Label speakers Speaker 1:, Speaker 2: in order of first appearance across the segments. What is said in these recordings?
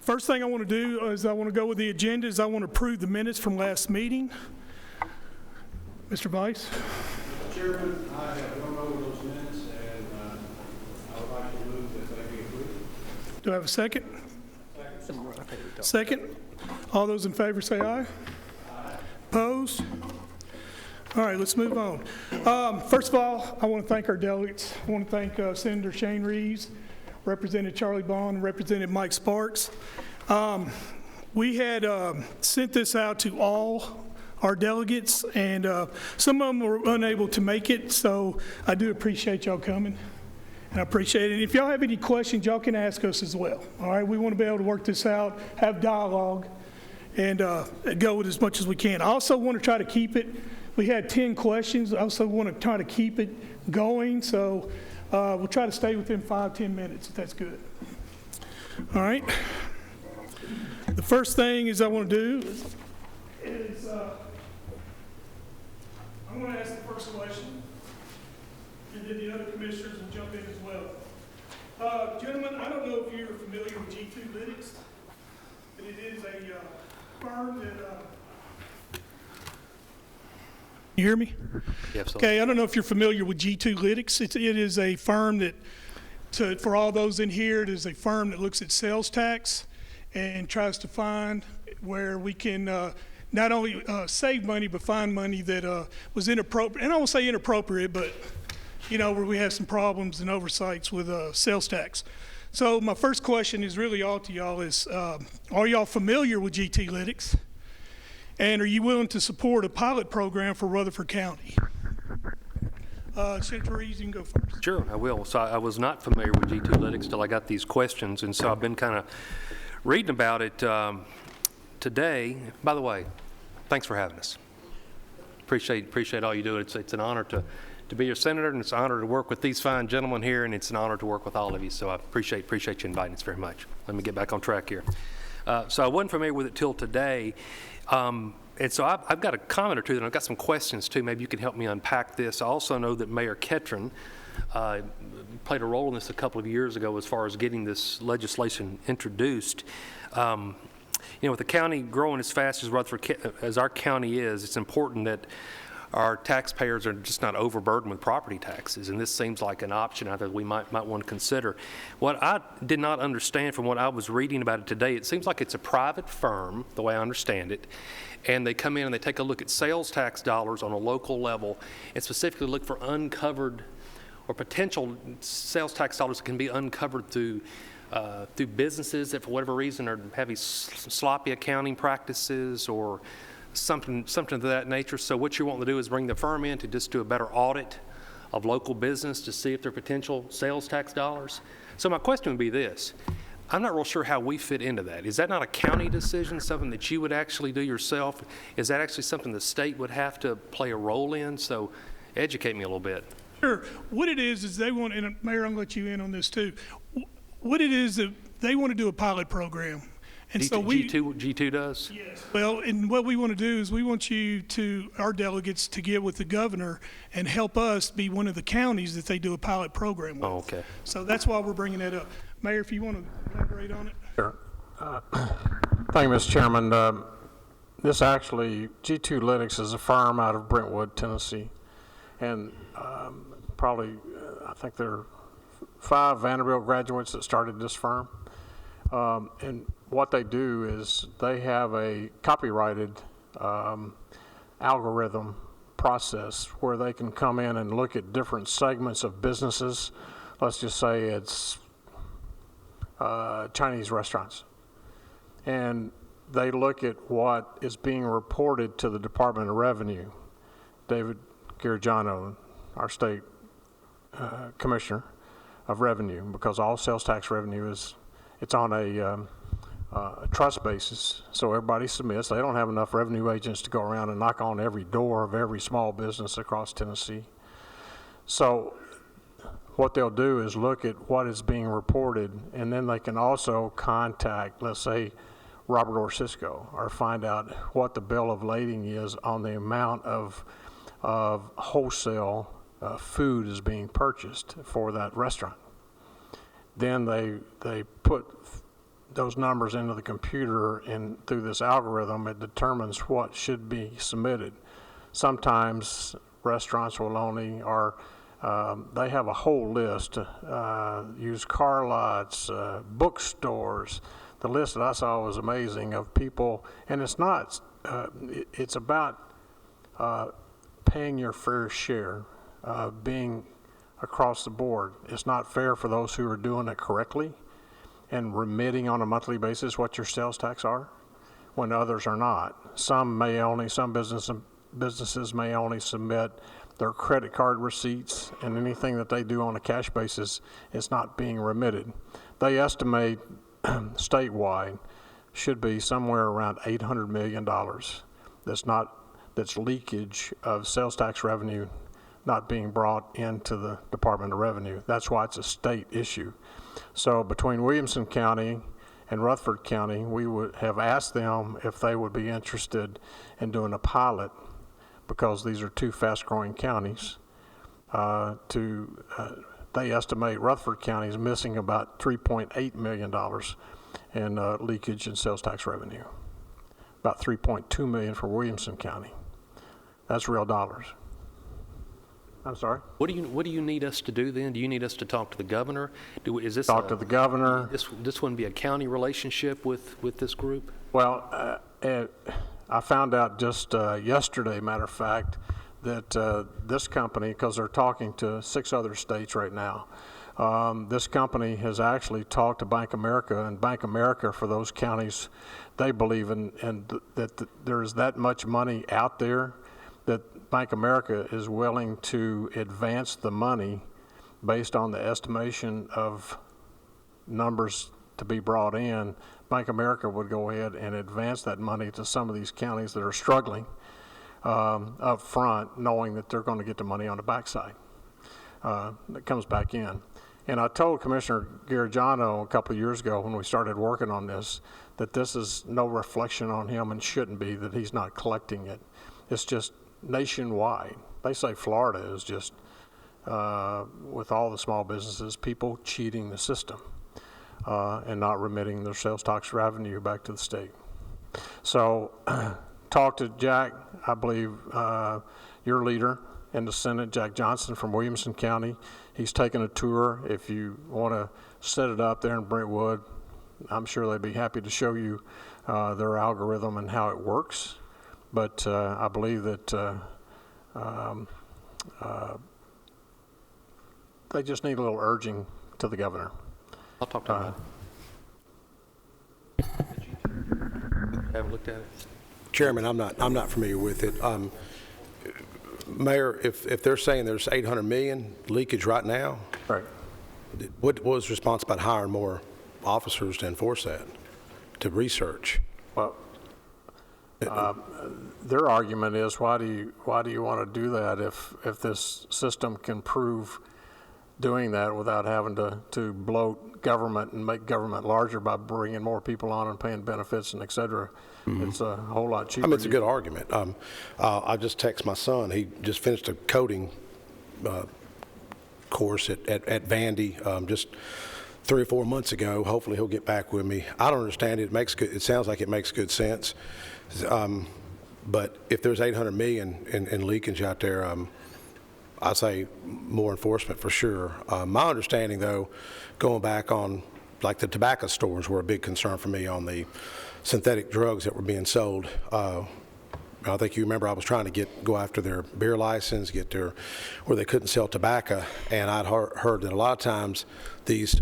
Speaker 1: First thing I want to do is I want to go with the agenda is I want to approve the minutes from last meeting. Mr. Vice?
Speaker 2: Mr. Chairman, I have gone over those minutes and I would like to move that they be approved.
Speaker 1: Do I have a second? Second. All those in favor say aye. Aye. Opposed? All right, let's move on. First of all, I want to thank our delegates. I want to thank Senator Shane Reeves, Representative Charlie Baum, and Representative Mike Sparks. We had sent this out to all our delegates, and some of them were unable to make it, so I do appreciate y'all coming, and I appreciate it. If y'all have any questions, y'all can ask us as well. All right, we want to be able to work this out, have dialogue, and go with as much as we can. I also want to try to keep it. We had 10 questions. I also want to try to keep it going, so we'll try to stay within 5-10 minutes, if that's good. All right. The first thing is I want to do is I'm going to ask the first question, and then the other commissioners will jump in as well. Gentlemen, I don't know if you're familiar with G2 Lytics, but it is a firm that you hear me?
Speaker 3: Yeah, absolutely.
Speaker 1: Okay, I don't know if you're familiar with G2 Lytics. It is a firm that, for all those in here, it is a firm that looks at sales tax and tries to find where we can not only save money, but find money that was inappropriate. And I won't say inappropriate, but, you know, where we have some problems and oversights with sales tax. So my first question is really all to y'all is, are y'all familiar with G2 Lytics? And are you willing to support a pilot program for Rutherford County? Senator Reeves, you can go first.
Speaker 3: Sure, I will. So I was not familiar with G2 Lytics till I got these questions, and so I've been kind of reading about it today. By the way, thanks for having us. Appreciate all you do. It's an honor to be your senator, and it's an honor to work with these fine gentlemen here, and it's an honor to work with all of you. So I appreciate you inviting us very much. Let me get back on track here. So I wasn't familiar with it till today. And so I've got a comment or two, and I've got some questions too. Maybe you can help me unpack this. I also know that Mayor Ketron played a role in this a couple of years ago as far as getting this legislation introduced. You know, with the county growing as fast as Rutherford, as our county is, it's important that our taxpayers are just not overburdened with property taxes, and this seems like an option I think we might want to consider. What I did not understand from what I was reading about it today, it seems like it's a private firm, the way I understand it, and they come in and they take a look at sales tax dollars on a local level and specifically look for uncovered or potential sales tax dollars that can be uncovered through businesses that for whatever reason are having sloppy accounting practices or something of that nature. So what you want to do is bring the firm in to just do a better audit of local business to see if there are potential sales tax dollars. So my question would be this. I'm not real sure how we fit into that. Is that not a county decision, something that you would actually do yourself? Is that actually something the state would have to play a role in? So educate me a little bit.
Speaker 1: Sure. What it is they want, and Mayor, I'm going to let you in on this too. What it is that they want to do a pilot program. And so
Speaker 3: G2 does?
Speaker 1: Yes. Well, and what we want to do is we want you to, our delegates, to get with the governor and help us be one of the counties that they do a pilot program with.
Speaker 3: Oh, okay.
Speaker 1: So that's why we're bringing that up. Mayor, if you want to elaborate on it.
Speaker 2: Sure. Thank you, Mr. Chairman. This actually, G2 Lytics is a firm out of Brentwood, Tennessee. And probably, I think there are 5 Vanderbilt graduates that started this firm. And what they do is they have a copyrighted algorithm process where they can come in and look at different segments of businesses. Let's just say it's Chinese restaurants. And they look at what is being reported to the Department of Revenue. David Gargiano, our state commissioner of revenue, because all sales tax revenue it's on a trust basis, so everybody submits. They don't have enough revenue agents to go around and knock on every door of every small business across Tennessee. So what they'll do is look at what is being reported, and then they can also contact, let's say, Robert Orsisko, or find out what the bill of lading is on the amount of wholesale food is being purchased for that restaurant. Then they put those numbers into the computer, and through this algorithm, it determines what should be submitted. Sometimes restaurants will only, or they have a whole list, used car lots, bookstores. The list that I saw was amazing of people, and it's not, it's about paying your fair share, being across the board. It's not fair for those who are doing it correctly and remitting on a monthly basis what your sales tax are when others are not. Some businesses may only submit their credit card receipts, and anything that they do on a cash basis is not being remitted. They estimate statewide should be somewhere around $800 million. That's leakage of sales tax revenue not being brought into the Department of Revenue. That's why it's a state issue. So between Williamson County and Rutherford County, we would have asked them if they would be interested in doing a pilot, because these are two fast-growing counties. They estimate Rutherford County is missing about $3.8 million in leakage in sales tax revenue. About $3.2 million for Williamson County. That's real dollars. I'm sorry?
Speaker 3: What do you need us to do then? Do you need us to talk to the governor? Is this
Speaker 2: Talk to the governor.
Speaker 3: This wouldn't be a county relationship with this group?
Speaker 2: Well, I found out just yesterday, matter of fact, that this company, because they're talking to 6 other states right now, this company has actually talked to Bank America, and Bank America for those counties, they believe that there's that much money out there that Bank America is willing to advance the money based on the estimation of numbers to be brought in. Bank America would go ahead and advance that money to some of these counties that are struggling up front, knowing that they're going to get the money on the backside that comes back in. And I told Commissioner Gargiano a couple of years ago when we started working on this that this is no reflection on him and shouldn't be, that he's not collecting it. It's just nationwide. They say Florida is just, with all the small businesses, people cheating the system and not remitting their sales tax revenue back to the state. So talk to Jack, I believe your leader in the Senate, Jack Johnson from Williamson County. He's taking a tour. If you want to set it up there in Brentwood, I'm sure they'd be happy to show you their algorithm and how it works. But I believe that they just need a little urging to the governor.
Speaker 3: I'll talk to him about it. Haven't looked at it.
Speaker 4: Chairman, I'm not familiar with it. Mayor, if they're saying there's 800 million leakage right now,
Speaker 2: Right.
Speaker 4: what was responsible about hiring more officers to enforce that, to research?
Speaker 2: Well, their argument is, why do you want to do that if this system can prove doing that without having to bloat government and make government larger by bringing more people on and paying benefits and et cetera. Mm-hmm. It's a whole lot cheaper.
Speaker 4: I mean, it's a good argument. I just text my son. He just finished a coding course at Vandy just 3 or 4 months ago. Hopefully he'll get back with me. I don't understand it. It sounds like it makes good sense. But if there's 800 million in leakage out there, I'd say more enforcement for sure. My understanding, though, going back on, like the tobacco stores were a big concern for me on the synthetic drugs that were being sold. I think you remember I was trying to go after their beer license, where they couldn't sell tobacco, and I'd heard that a lot of times these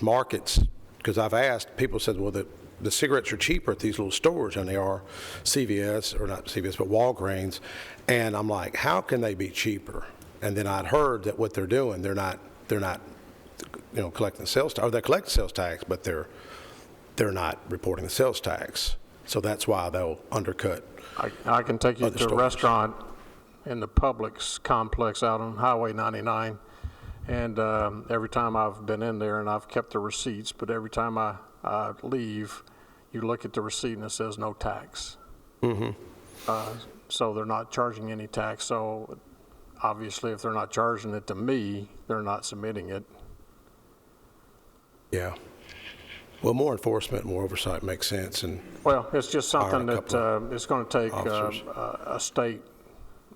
Speaker 4: markets, because I've asked, people said, well, the cigarettes are cheaper at these little stores than they are CVS, or not CVS, but Walgreens. And I'm like, how can they be cheaper? And then I'd heard that what they're doing, they're not, collecting sales tax, or they're collecting sales tax, but they're not reporting the sales tax. So that's why they'll undercut.
Speaker 2: I can take you to a restaurant in the Publix complex out on Highway 99, and every time I've been in there, and I've kept the receipts, but every time I leave, you look at the receipt and it says no tax. Mm-hmm. So they're not charging any tax. So obviously, if they're not charging it to me, they're not submitting it.
Speaker 4: Yeah. Well, more enforcement, more oversight makes sense, and
Speaker 2: Well, it's just something
Speaker 4: Hire a
Speaker 2: that
Speaker 4: couple
Speaker 2: it's going to take
Speaker 4: officers.
Speaker 2: a state,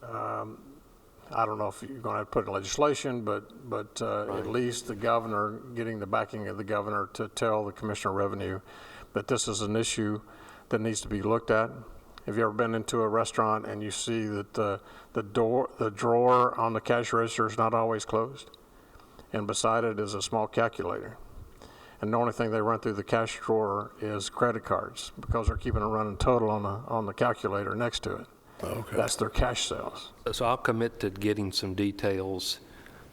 Speaker 2: I don't know if you're going to have to put in legislation, but at least the governor, getting the backing of the governor to tell the Commissioner of Revenue that this is an issue that needs to be looked at. Have you ever been into a restaurant and you see that the drawer on the cash register is not always closed? And beside it is a small calculator. And the only thing they run through the cash drawer is credit cards because they're keeping a running total on the calculator next to it.
Speaker 4: Okay.
Speaker 2: That's their cash sales.
Speaker 3: So I'll commit to getting some details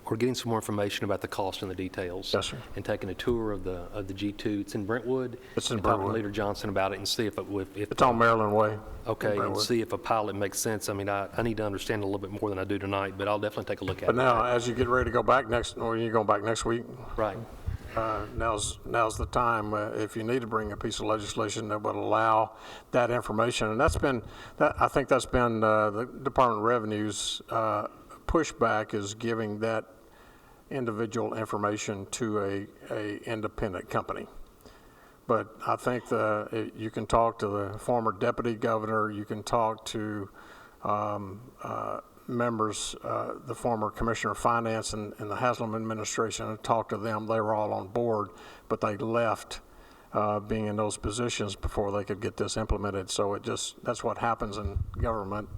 Speaker 3: or getting some more information about the cost and the details.
Speaker 2: Yes, sir.
Speaker 3: And taking a tour of the G2. It's in Brentwood.
Speaker 2: It's in
Speaker 3: and talking
Speaker 2: Brentwood.
Speaker 3: to Leader Johnson about it and see if
Speaker 2: It's on Maryland Way.
Speaker 3: okay,
Speaker 2: in
Speaker 3: and
Speaker 2: Brentwood.
Speaker 3: see if a pilot makes sense. I mean, I need to understand a little bit more than I do tonight, but I'll definitely take a look at
Speaker 2: But
Speaker 3: it.
Speaker 2: now, as you get ready to go back you're going back next week,
Speaker 3: Right.
Speaker 2: now's the time, if you need to bring a piece of legislation that would allow that information. And I think that's been the Department of Revenue's pushback, is giving that individual information to a independent company. But I think you can talk to the former deputy governor, you can talk to members, the former commissioner of finance and the Haslam administration, and talk to them. They were all on board, but they left being in those positions before they could get this implemented. So that's what happens in government.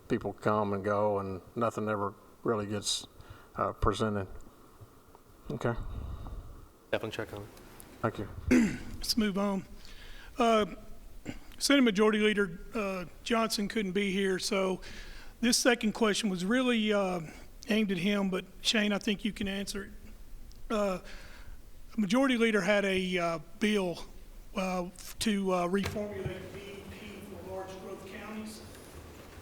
Speaker 2: People come and go and nothing ever really gets presented. Okay,
Speaker 3: Definitely check on it.
Speaker 2: thank you.
Speaker 1: Let's move on. Senate Majority Leader Johnson couldn't be here, so this second question was really aimed at him, but Shane, I think you can answer it. Majority Leader had a bill to reformulate BEP for large growth counties.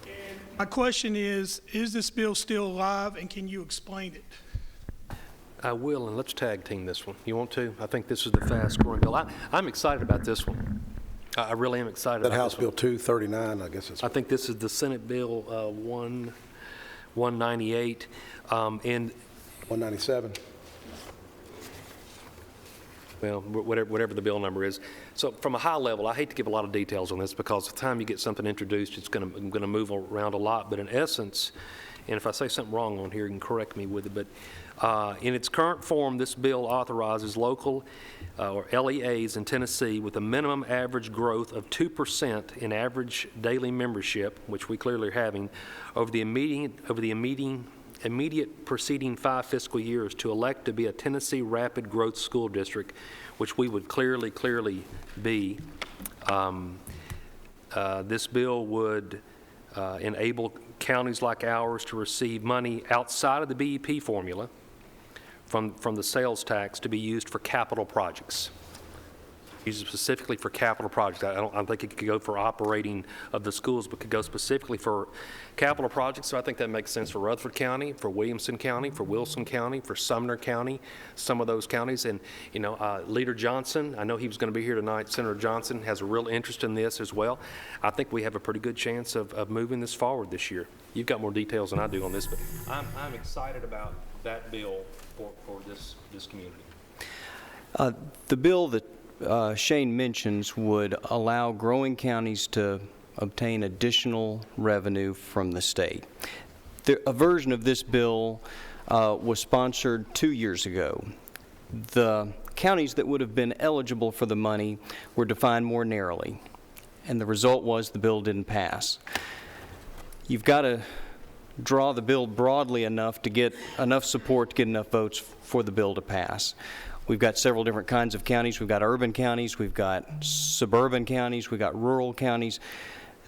Speaker 1: And my question is this bill still alive, and can you explain it?
Speaker 3: I will, and let's tag team this one. You want to? I think this is the fast growing bill. I'm excited about this one. I really am excited
Speaker 4: that
Speaker 3: about
Speaker 4: House
Speaker 3: this
Speaker 4: Bill
Speaker 3: one.
Speaker 4: 239, I guess it's.
Speaker 3: I think this is the Senate Bill 198. And
Speaker 4: 197.
Speaker 3: well, whatever the bill number is. So from a high level, I hate to give a lot of details on this because the time you get something introduced, it's going to move around a lot. But in essence, and if I say something wrong on here, you can correct me with it, but in its current form, this bill authorizes local or LEAs in Tennessee with a minimum average growth of 2% in average daily membership, which we clearly are having, over the immediate preceding 5 fiscal years to elect to be a Tennessee Rapid Growth School District, which we would clearly be. This bill would enable counties like ours to receive money outside of the BEP formula from the sales tax to be used for capital projects. Used specifically for capital projects. I don't think it could go for operating of the schools, but could go specifically for capital projects. So I think that makes sense for Rutherford County, for Williamson County, for Wilson County, for Sumner County, some of those counties. And, Leader Johnson, I know he was going to be here tonight. Senator Johnson has a real interest in this as well. I think we have a pretty good chance of moving this forward this year. You've got more details than I do on this, but I'm excited about that bill for this community.
Speaker 5: The bill that Shane mentions would allow growing counties to obtain additional revenue from the state. A version of this bill was sponsored 2 years ago. The counties that would have been eligible for the money were defined more narrowly, and the result was the bill didn't pass. You've got to draw the bill broadly enough to get enough support to get enough votes for the bill to pass. We've got several different kinds of counties. We've got urban counties, we've got suburban counties, we've got rural counties.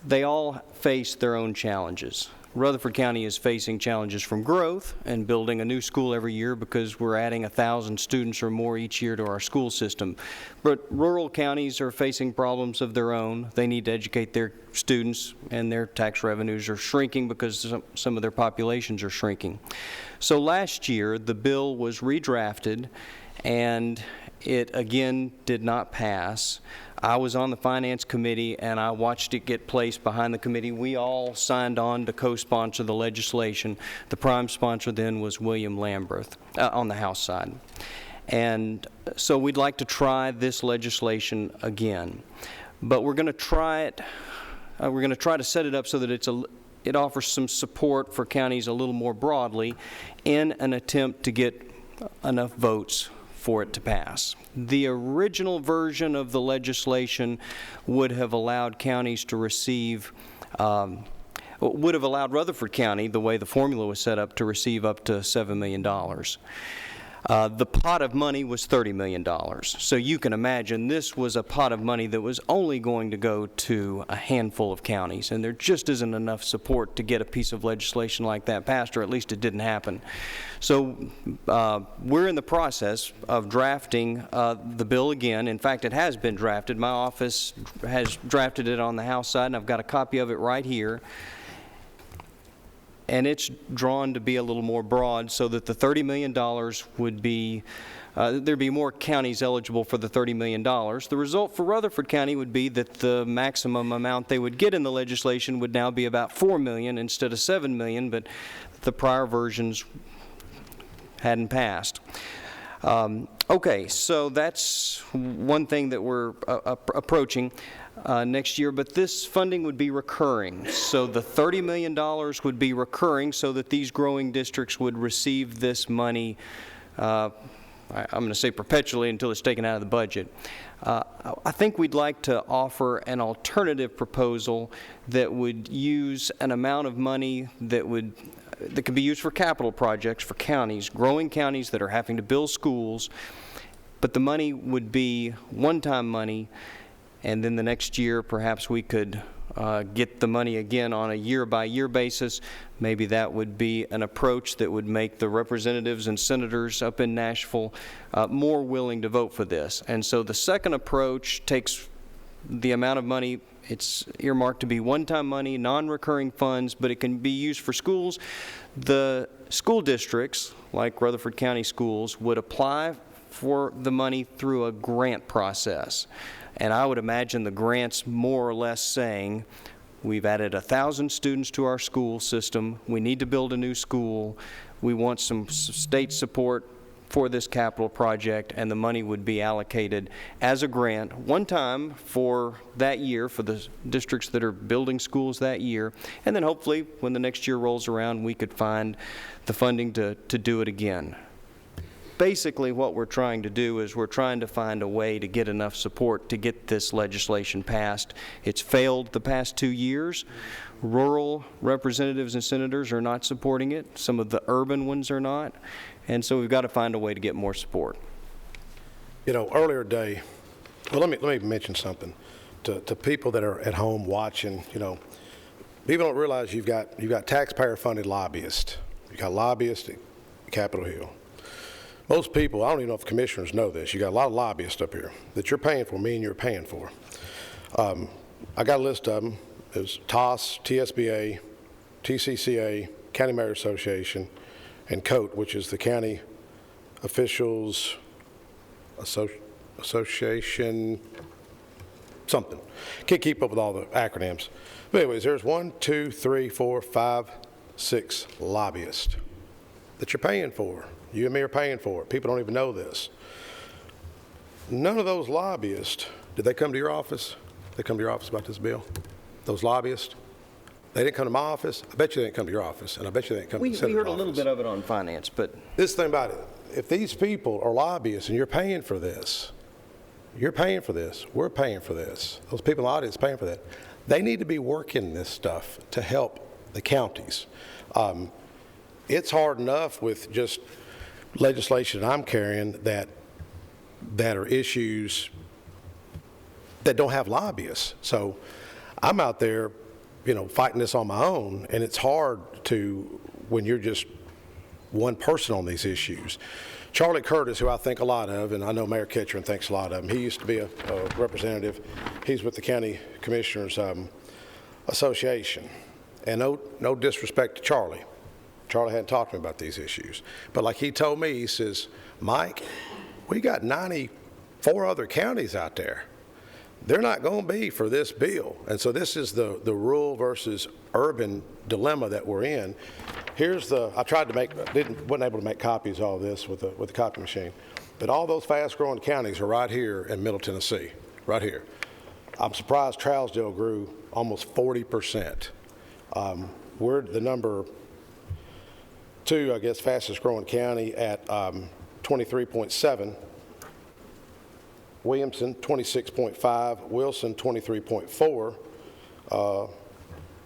Speaker 5: They all face their own challenges. Rutherford County is facing challenges from growth and building a new school every year because we're adding 1,000 students or more each year to our school system. But rural counties are facing problems of their own. They need to educate their students, and their tax revenues are shrinking because some of their populations are shrinking. So last year, the bill was redrafted, and it again did not pass. I was on the Finance Committee, and I watched it get placed behind the committee. We all signed on to co-sponsor the legislation. The prime sponsor then was William Lamberth on the House side. And so we'd like to try this legislation again. But we're going to try it, we're going to try to set it up so that it offers some support for counties a little more broadly in an attempt to get enough votes for it to pass. The original version of the legislation would have allowed counties to receive, would have allowed Rutherford County, the way the formula was set up, to receive up to $7 million. The pot of money was $30 million. So you can imagine this was a pot of money that was only going to go to a handful of counties, and there just isn't enough support to get a piece of legislation like that passed, or at least it didn't happen. So we're in the process of drafting the bill again. In fact, it has been drafted. My office has drafted it on the House side, and I've got a copy of it right here. And it's drawn to be a little more broad so that the $30 million would be, there'd be more counties eligible for the $30 million. The result for Rutherford County would be that the maximum amount they would get in the legislation would now be about $4 million instead of $7 million, but the prior versions hadn't passed. Okay, so that's one thing that we're approaching next year, but this funding would be recurring. So the $30 million would be recurring so that these growing districts would receive this money, I'm going to say perpetually until it's taken out of the budget. I think we'd like to offer an alternative proposal that would use an amount of money that could be used for capital projects for counties, growing counties that are having to build schools, but the money would be one-time money, and then the next year perhaps we could get the money again on a year-by-year basis. Maybe that would be an approach that would make the representatives and senators up in Nashville more willing to vote for this. And so the second approach takes the amount of money, it's earmarked to be one-time money, non-recurring funds, but it can be used for schools. The school districts, like Rutherford County Schools, would apply for the money through a grant process. And I would imagine the grants more or less saying, we've added 1,000 students to our school system, we need to build a new school, we want some state support for this capital project, and the money would be allocated as a grant one time for that year for the districts that are building schools that year, and then hopefully when the next year rolls around we could find the funding to do it again. Basically what we're trying to do is we're trying to find a way to get enough support to get this legislation passed. It's failed the past 2 years. Rural representatives and senators are not supporting it. Some of the urban ones are not. And so we've got to find a way to get more support.
Speaker 4: You know, earlier today, well, let me mention something to people that are at home watching. You know, people don't realize you've got taxpayer-funded lobbyists. You got lobbyists at Capitol Hill. Most people, I don't even know if commissioners know this, you got a lot of lobbyists up here that you're paying for, me and you're paying for. I got a list of them. There's TOS, TSBA, TCCA, County Mayor Association, and COAT, which is the County Officials Association, something. Can't keep up with all the acronyms. But anyways, there's 1, 2, 3, 4, 5, 6 lobbyists that you're paying for. You and me are paying for it. People don't even know this. None of those lobbyists, did they come to your office? They come to your office about this bill? Those lobbyists? They didn't come to my office. I bet you they didn't come to your office, and I bet you they didn't come to the Senator's office.
Speaker 5: We heard a little bit of it on finance, but...
Speaker 4: This thing about it, if these people are lobbyists and you're paying for this, we're paying for this, those people in the audience are paying for that, they need to be working this stuff to help the counties. It's hard enough with just legislation I'm carrying that are issues that don't have lobbyists. So I'm out there, you know, fighting this on my own, and it's hard to, when you're just one person on these issues. Charlie Curtis, who I think a lot of, and I know Mayor Ketron thinks a lot of him, he used to be a representative. He's with the County Commissioners Association. And no disrespect to Charlie. Charlie hadn't talked to me about these issues. But like he told me, he says, Mike, we got 94 other counties out there. They're not going to be for this bill. And so this is the rural versus urban dilemma that we're in. Here's I tried to make, wasn't able to make copies of all this with the copy machine. But all those fast-growing counties are right here in Middle Tennessee, right here. I'm surprised Trousdale grew almost 40%. We're the number 2, I guess, fastest-growing county at 23.7. Williamson, 26.5. Wilson, 23.4.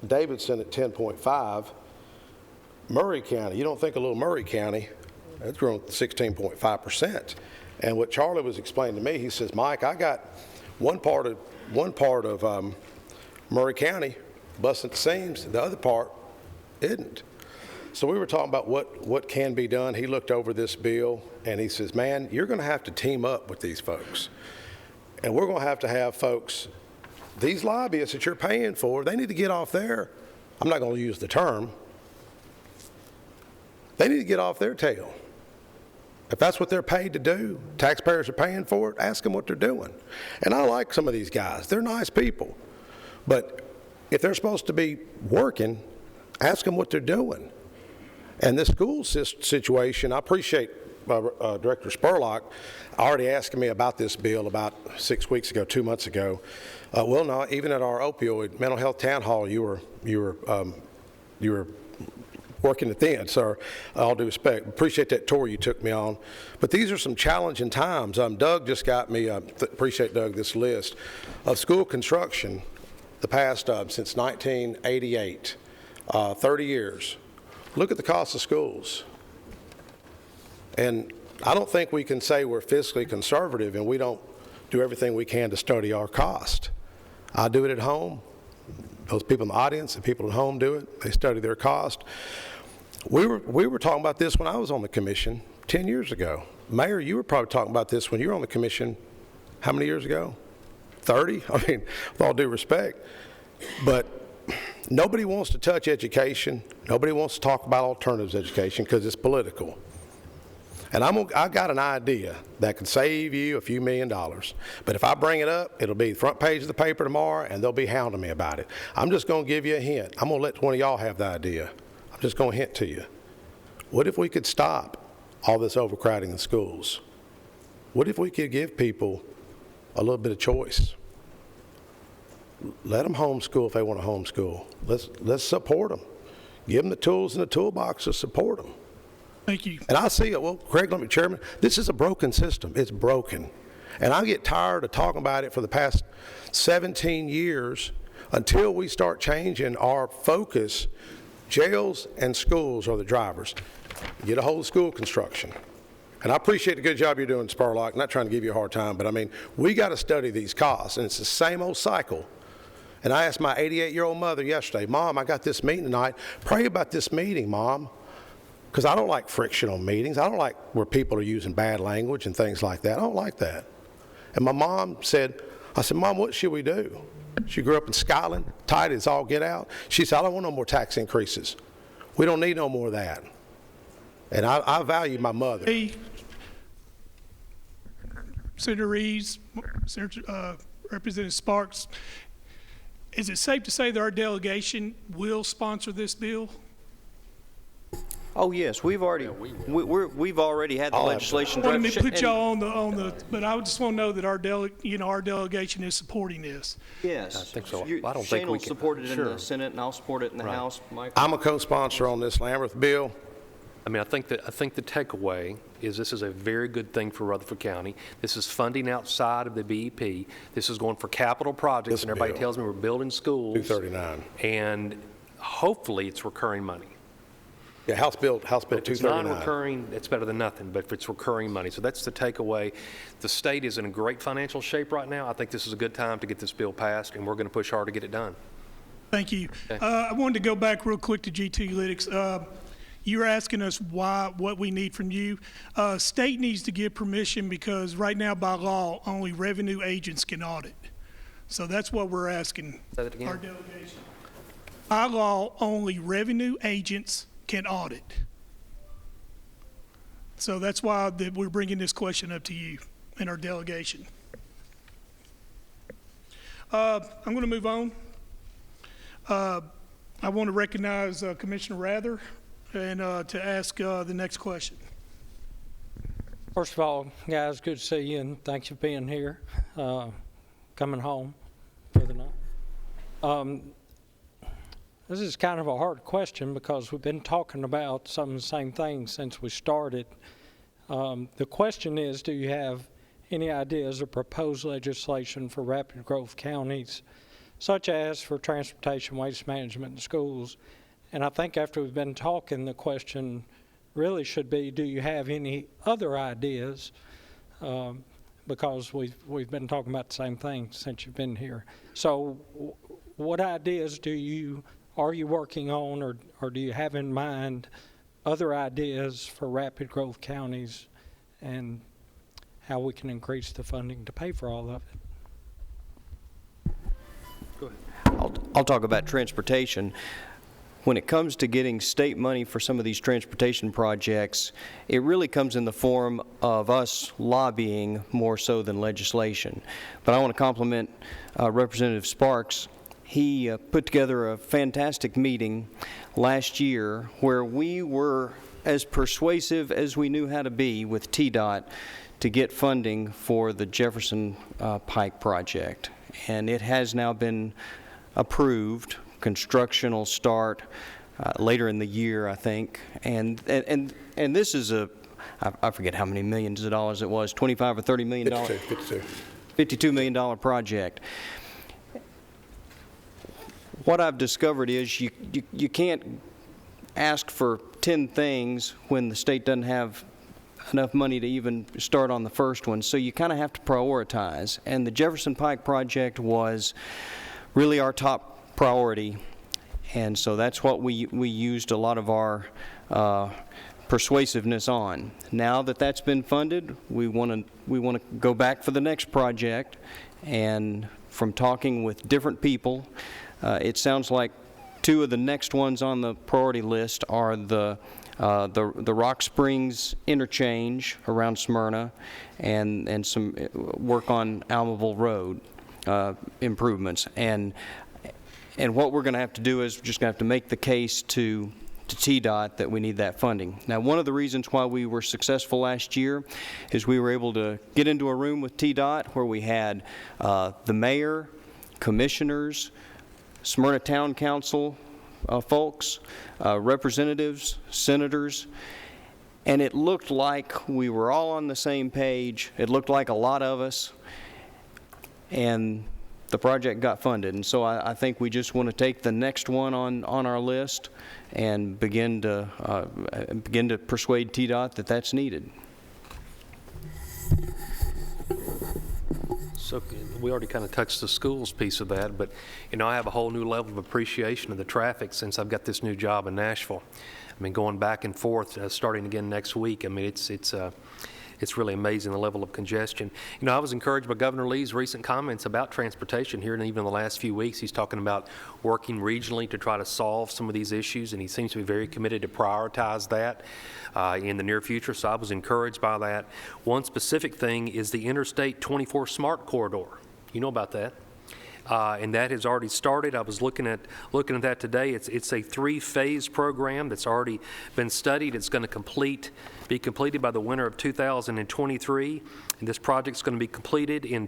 Speaker 4: Davidson at 10.5. Murray County, you don't think a little Murray County, that's grown 16.5%. And what Charlie was explaining to me, he says, Mike, I got one part of Murray County busting at the seams, the other part isn't. So we were talking about what can be done. He looked over this bill and he says, man, you're going to have to team up with these folks. And we're going to have folks, these lobbyists that you're paying for, they need to get off their, I'm not going to use the term, they need to get off their tail. If that's what they're paid to do, taxpayers are paying for it, ask them what they're doing. And I like some of these guys. They're nice people. But if they're supposed to be working, ask them what they're doing. And this school situation, I appreciate Director Spurlock already asking me about this bill about 6 weeks ago, 2 months ago. Well, no, even at our opioid mental health town hall, you were working it then, sir. All due respect. Appreciate that tour you took me on. But these are some challenging times. Doug just got me, appreciate Doug, this list of school construction the past, since 1988, 30 years. Look at the cost of schools. And I don't think we can say we're fiscally conservative and we don't do everything we can to study our cost. I do it at home. Those people in the audience and people at home do it. They study their cost. We were talking about this when I was on the commission 10 years ago. Mayor, you were probably talking about this when you were on the commission how many years ago? 30? I mean, with all due respect. But nobody wants to touch education. Nobody wants to talk about alternatives education because it's political. And I got an idea that could save you a few $1 million. But if I bring it up, it'll be the front page of the paper tomorrow, and they'll be hounding me about it. I'm just going to give you a hint. I'm going to let one of y'all have the idea. I'm just going to hint to you. What if we could stop all this overcrowding in schools? What if we could give people a little bit of choice? Let them homeschool if they want to homeschool. Let's support them. Give them the tools in the toolbox to support them.
Speaker 1: Thank you.
Speaker 4: And I see it. Well, Craig, let me, Chairman, this is a broken system. It's broken. And I get tired of talking about it for the past 17 years until we start changing our focus. Jails and schools are the drivers. Get a hold of school construction. And I appreciate the good job you're doing, Spurlock. I'm not trying to give you a hard time, but I mean, we got to study these costs, and it's the same old cycle. And I asked my 88-year-old mother yesterday, Mom, I got this meeting tonight. Pray about this meeting, Mom. Because I don't like frictional meetings. I don't like where people are using bad language and things like that. I don't like that. And my mom said, I said, Mom, what should we do? She grew up in Scotland, tight as all get out. She said, I don't want no more tax increases. We don't need no more of that. And I value my mother.
Speaker 1: Hey, Senator Reeves, Senator, Representative Sparks, is it safe to say that our delegation will sponsor this bill?
Speaker 5: Oh, yes, we've already had the legislation
Speaker 1: Let me
Speaker 5: draft.
Speaker 1: put y'all on the, but I just want to know that our delegation is supporting this.
Speaker 5: Yes.
Speaker 3: I think so.
Speaker 5: You-
Speaker 3: I don't
Speaker 5: Shane
Speaker 3: think we
Speaker 5: will
Speaker 3: can.
Speaker 5: support it in
Speaker 3: Sure.
Speaker 5: the Senate, and I'll support it in the
Speaker 3: Right.
Speaker 5: House. Mike?
Speaker 4: I'm a co-sponsor on this Lamberth bill.
Speaker 3: I mean, I think the takeaway is this is a very good thing for Rutherford County. This is funding outside of the BEP. This is going for capital projects,
Speaker 4: This
Speaker 3: and everybody
Speaker 4: bill.
Speaker 3: tells me we're building schools.
Speaker 4: 239.
Speaker 3: And hopefully it's recurring money.
Speaker 4: Yeah, House Bill
Speaker 3: If it's
Speaker 4: 239.
Speaker 3: non-recurring, it's better than nothing, but if it's recurring money. So that's the takeaway. The state is in a great financial shape right now. I think this is a good time to get this bill passed, and we're going to push hard to get it done.
Speaker 1: Thank you.
Speaker 3: Okay.
Speaker 1: I wanted to go back real quick to GT Lytics. You were asking us what we need from you. State needs to give permission because right now by law, only revenue agents can audit. So that's what we're asking
Speaker 3: Say that again.
Speaker 1: our delegation. By law, only revenue agents can audit. So that's why we're bringing this question up to you and our delegation. I'm going to move on. I want to recognize Commissioner Rather and to ask the next question.
Speaker 6: First of all, guys, good to see you, and thanks for being here, coming home for the night. This is kind of a hard question because we've been talking about some of the same things since we started. The question is, do you have any ideas of proposed legislation for rapid growth counties, such as for transportation, waste management, and schools? And I think after we've been talking, the question really should be, do you have any other ideas? Because we've been talking about the same thing since you've been here. So what ideas are you working on, or do you have in mind other ideas for rapid growth counties and how we can increase the funding to pay for all of it?
Speaker 3: Go ahead.
Speaker 5: I'll talk about transportation. When it comes to getting state money for some of these transportation projects, it really comes in the form of us lobbying more so than legislation. But I want to compliment Representative Sparks. He put together a fantastic meeting last year where we were as persuasive as we knew how to be with TDOT to get funding for the Jefferson Pike project. And it has now been approved. Construction will start later in the year, I think. And this is I forget how many millions of dollars it was, 25 or 30 million dollars. $52 million project. What I've discovered is you can't ask for 10 things when the state doesn't have enough money to even start on the first one. So you kind of have to prioritize. And the Jefferson Pike project was really our top priority. And so that's what we used a lot of our persuasiveness on. Now that that's been funded, we want to go back for the next project. And from talking with different people, it sounds like two of the next ones on the priority list are the Rock Springs interchange around Smyrna and some work on Almaville Road improvements. And what we're going to have to do is we're just going to have to make the case to TDOT that we need that funding. Now, one of the reasons why we were successful last year is we were able to get into a room with TDOT where we had the mayor, commissioners, Smyrna Town Council folks, representatives, senators, and it looked like we were all on the same page. It looked like a lot of us, and the project got funded. And so I think we just want to take the next one on our list and begin to persuade TDOT that that's needed.
Speaker 3: So we already kind of touched the schools piece of that, but I have a whole new level of appreciation of the traffic since I've got this new job in Nashville. I mean, going back and forth, starting again next week. I mean, it's really amazing the level of congestion. I was encouraged by Governor Lee's recent comments about transportation here, and even in the last few weeks, he's talking about working regionally to try to solve some of these issues, and he seems to be very committed to prioritize that in the near future, so I was encouraged by that. One specific thing is the Interstate 24 Smart Corridor. You know about that. And that has already started. I was looking at that today. It's a 3-phase program that's already been studied. It's going to be completed by the winter of 2023. And this project's going to be completed in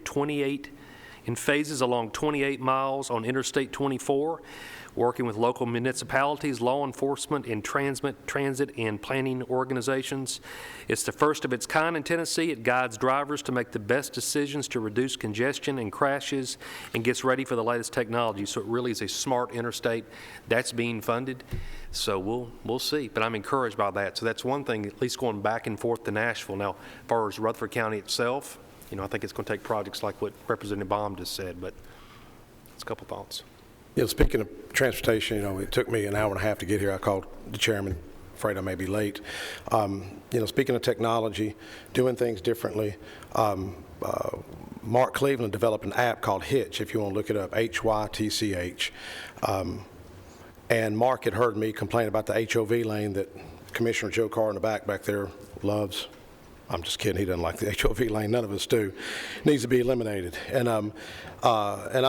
Speaker 3: phases along 28 miles on Interstate 24, working with local municipalities, law enforcement, and transit and planning organizations. It's the first of its kind in Tennessee. It guides drivers to make the best decisions to reduce congestion and crashes and gets ready for the latest technology. So it really is a smart interstate that's being funded. So we'll see, but I'm encouraged by that. So that's one thing, at least going back and forth to Nashville. Now, as far as Rutherford County itself, I think it's going to take projects like what Representative Baum just said, but it's a couple thoughts.
Speaker 4: Speaking of transportation, it took me an hour and a half to get here. I called the chairman, afraid I may be late. Speaking of technology, doing things differently, Mark Cleveland developed an app called Hitch, if you want to look it up, HYTCH. And Mark had heard me complain about the HOV lane that Commissioner Joe Carr in the back there loves. I'm just kidding. He doesn't like the HOV lane. None of us do. It needs to be eliminated. And I'm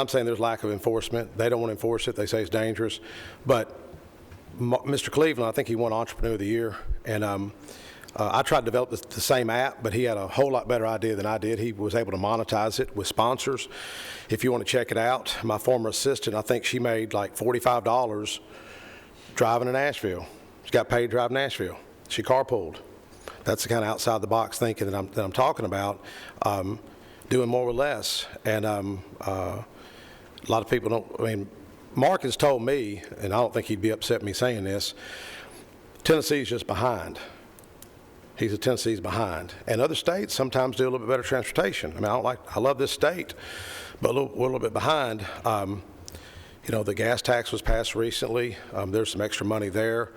Speaker 4: saying there's lack of enforcement. They don't want to enforce it. They say it's dangerous. But Mr. Cleveland, I think he won Entrepreneur of the Year. And I tried to develop the same app, but he had a whole lot better idea than I did. He was able to monetize it with sponsors. If you want to check it out, my former assistant, I think she made like $45 driving to Nashville. She got paid to drive to Nashville. She carpooled. That's the kind of outside the box thinking that I'm talking about. Doing more with less. And a lot of people don't, I mean, Mark has told me, and I don't think he'd be upset with me saying this, Tennessee's just behind. Tennessee's behind. And other states sometimes do a little bit better transportation. I mean, I love this state, but we're a little bit behind. You know, the gas tax was passed recently. There's some extra money there.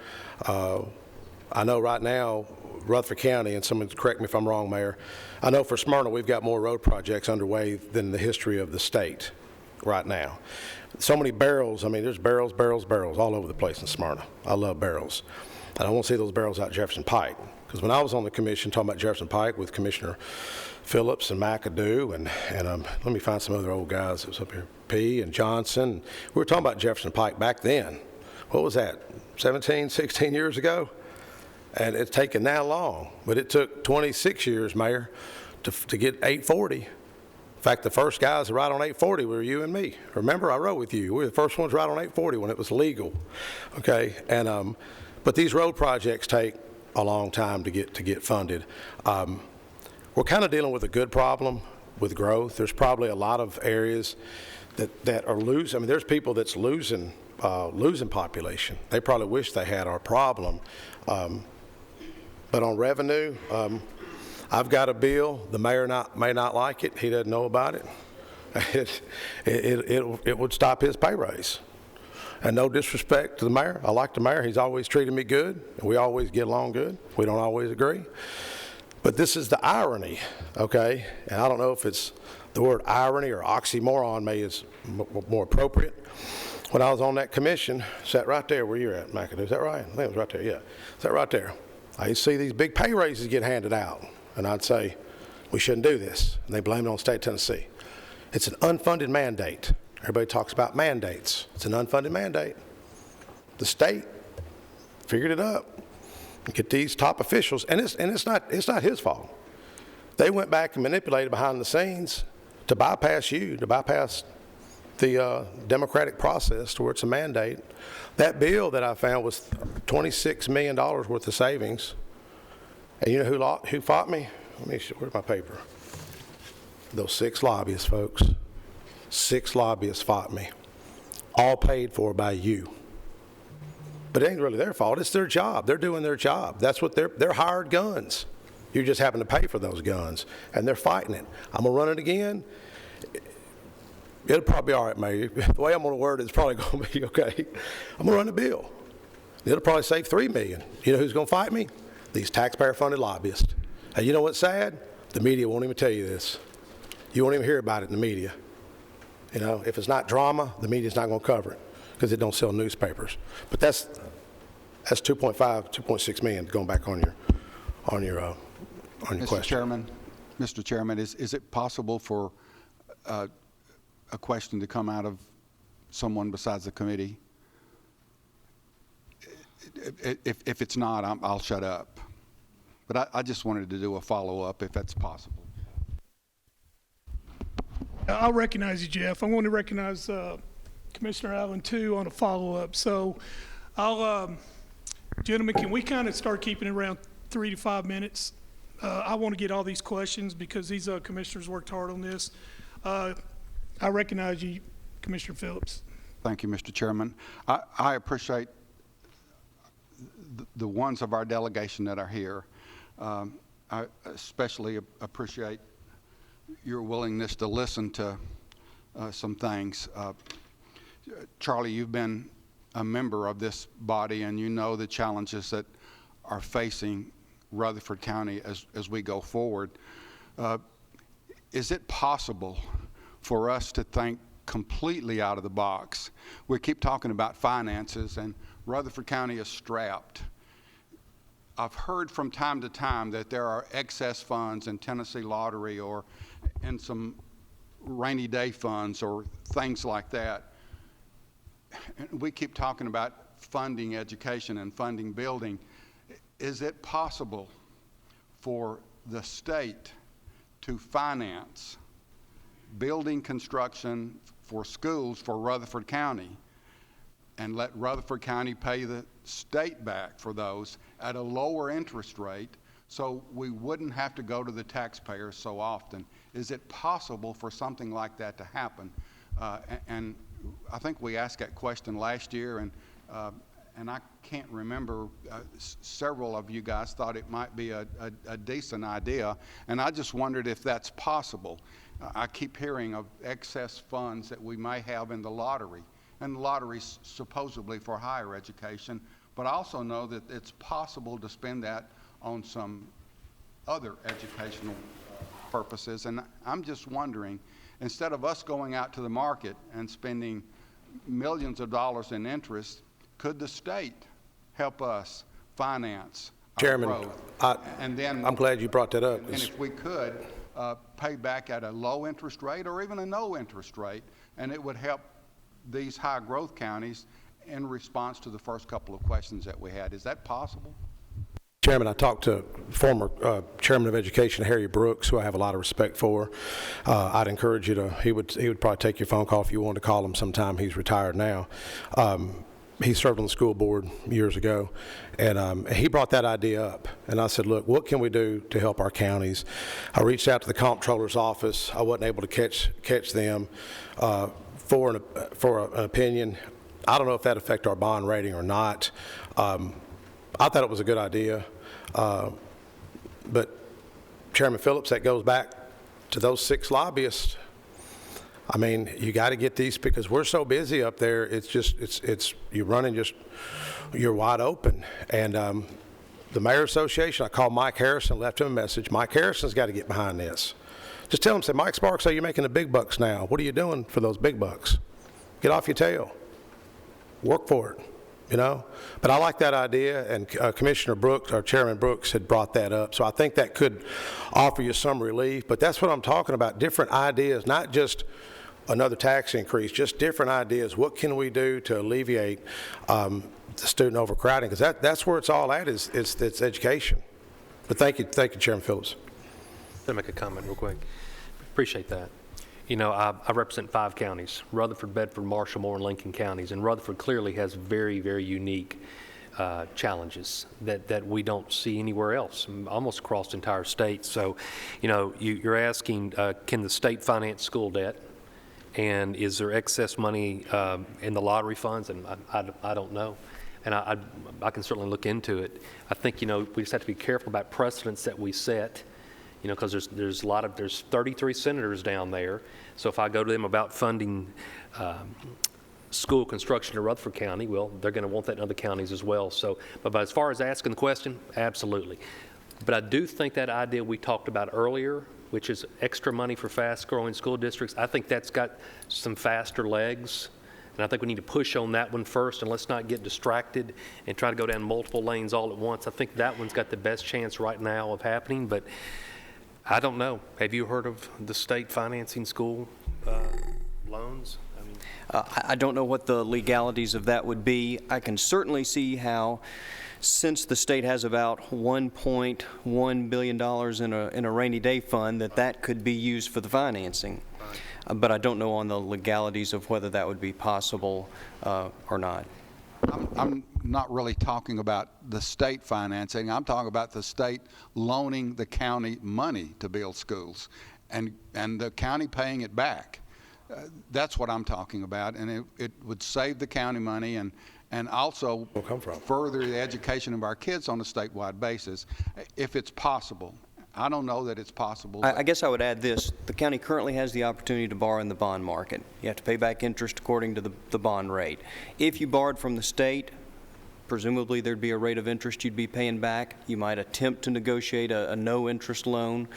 Speaker 4: I know right now, Rutherford County, and someone correct me if I'm wrong, Mayor, I know for Smyrna we've got more road projects underway than the history of the state right now. So many barrels, I mean, there's barrels all over the place in Smyrna. I love barrels. And I want to see those barrels out Jefferson Pike. Because when I was on the commission talking about Jefferson Pike with Commissioner Phillips and McAdoo, and let me find some other old guys that was up here, P. and Johnson, we were talking about Jefferson Pike back then. What was that, 17, 16 years ago? And it's taken that long, but it took 26 years, Mayor, to get 840. In fact, the first guys to ride on 840 were you and me. Remember, I rode with you. We were the first ones to ride on 840 when it was legal, okay? And but these road projects take a long time to get funded. We're kind of dealing with a good problem with growth. There's probably a lot of areas that are losing. I mean, there's people that's losing population. They probably wish they had our problem. But on revenue, I've got a bill. The mayor may not like it. He doesn't know about it. It would stop his pay raise. And no disrespect to the mayor. I like the mayor. He's always treated me good. We always get along good. We don't always agree. But this is the irony, okay? And I don't know if it's the word irony or oxymoron maybe is more appropriate. When I was on that commission, sat right there where you're at, McAdoo. Is that right? I think it was right there, yeah. Sat right there. I used to see these big pay raises get handed out, and I'd say, we shouldn't do this. And they blame it on the state of Tennessee. It's an unfunded mandate. Everybody talks about mandates. It's an unfunded mandate. The state figured it up. Get these top officials, and it's not his fault. They went back and manipulated behind the scenes to bypass you, to bypass the democratic process to where it's a mandate. That bill that I found was $26 million worth of savings. And you know who fought me? Let me see, where's my paper? Those 6 lobbyists, folks. 6 lobbyists fought me, all paid for by you. But it ain't really their fault. It's their job. They're doing their job. That's what they're hired guns. You just happen to pay for those guns, and they're fighting it. I'm gonna run it again. It'll probably be all right, Mayor. The way I'm gonna word it, it's probably gonna be okay. I'm gonna run the bill. It'll probably save $3 million. You know who's gonna fight me? These taxpayer-funded lobbyists. And you know what's sad? The media won't even tell you this. You won't even hear about it in the media. You know, if it's not drama, the media's not gonna cover it because it don't sell newspapers. But that's 2.5, 2.6 million going back on your question.
Speaker 7: Mr. Chairman, is it possible for a question to come out of someone besides the committee? If it's not, I'll shut up. But I just wanted to do a follow-up if that's possible.
Speaker 1: I'll recognize you, Jeff. I want to recognize Commissioner Allen, too, on a follow-up. So gentlemen, can we kind of start keeping it around 3 to 5 minutes? I want to get all these questions because these commissioners worked hard on this. I recognize you, Commissioner Phillips.
Speaker 7: Thank you, Mr. Chairman. I appreciate the ones of our delegation that are here. I especially appreciate your willingness to listen to some things. Charlie, you've been a member of this body, and you know the challenges that are facing Rutherford County as we go forward. Is it possible for us to think completely out of the box? We keep talking about finances, and Rutherford County is strapped. I've heard from time to time that there are excess funds in Tennessee Lottery or in some rainy day funds or things like that. And we keep talking about funding education and funding building. Is it possible for the state to finance building construction for schools for Rutherford County and let Rutherford County pay the state back for those at a lower interest rate so we wouldn't have to go to the taxpayers so often. Is it possible for something like that to happen? And I think we asked that question last year, and I can't remember, several of you guys thought it might be a decent idea, and I just wondered if that's possible. I keep hearing of excess funds that we may have in the lottery, and the lottery's supposedly for higher education, but I also know that it's possible to spend that on some other educational purposes, and I'm just wondering, instead of us going out to the market and spending millions of dollars in interest, could the state help us finance our
Speaker 4: Chairman,
Speaker 7: growth? And then,
Speaker 4: I'm glad you brought that up.
Speaker 7: and if we could pay back at a low interest rate or even a no interest rate, and it would help these high growth counties in response to the first couple of questions that we had. Is that possible?
Speaker 4: Chairman, I talked to former Chairman of Education, Harry Brooks, who I have a lot of respect for. I'd encourage you to, he would probably take your phone call if you wanted to call him sometime. He's retired now. He served on the school board years ago, and he brought that idea up. And I said, look, what can we do to help our counties? I reached out to the comptroller's office. I wasn't able to catch them for an opinion. I don't know if that affected our bond rating or not. I thought it was a good idea. But Chairman Phillips, that goes back to those 6 lobbyists. I mean, you got to get these, because we're so busy up there. It's just, you're running just, you're wide open. And the Mayor Association, I called Mike Harrison, left him a message. Mike Harrison's got to get behind this. Just tell him, say, Mike Sparks, you're making the big bucks now. What are you doing for those big bucks? Get off your tail. Work for it. You know, but I like that idea, and Commissioner Brooks, or Chairman Brooks, had brought that up. So I think that could offer you some relief. But that's what I'm talking about, different ideas, not just another tax increase, just different ideas. What can we do to alleviate the student overcrowding? Because that's where it's all at, is it's education. But thank you, Chairman Phillips.
Speaker 3: Let me make a comment real quick. Appreciate that. You know, I represent 5 counties, Rutherford, Bedford, Marshall, Moore, and Lincoln counties, and Rutherford clearly has very, very unique challenges that we don't see anywhere else, almost across the entire state. So, you know, you're asking, can the state finance school debt? And is there excess money in the lottery funds? And I don't know. And I can certainly look into it. I think, you know, we just have to be careful about precedents that we set. You know, because there's 33 senators down there. So if I go to them about funding school construction in Rutherford County, well, they're going to want that in other counties as well. So, but as far as asking the question, absolutely. But I do think that idea we talked about earlier, which is extra money for fast-growing school districts, I think that's got some faster legs. And I think we need to push on that one first, and let's not get distracted and try to go down multiple lanes all at once. I think that one's got the best chance right now of happening, but I don't know. Have you heard of the state financing school loans?
Speaker 5: I don't know what the legalities of that would be. I can certainly see how, since the state has about $1.1 billion in a rainy day fund, that could be used for the financing. But I don't know on the legalities of whether that would be possible or not.
Speaker 7: I'm not really talking about the state financing. I'm talking about the state loaning the county money to build schools and the county paying it back. That's what I'm talking about, and it would save the county money and also further the education of our kids on a statewide basis, if it's possible. I don't know that it's possible.
Speaker 5: I guess I would add this. The county currently has the opportunity to borrow in the bond market. You have to pay back interest according to the bond rate. If you borrowed from the state, presumably there'd be a rate of interest you'd be paying back. You might attempt to negotiate a no-interest loan.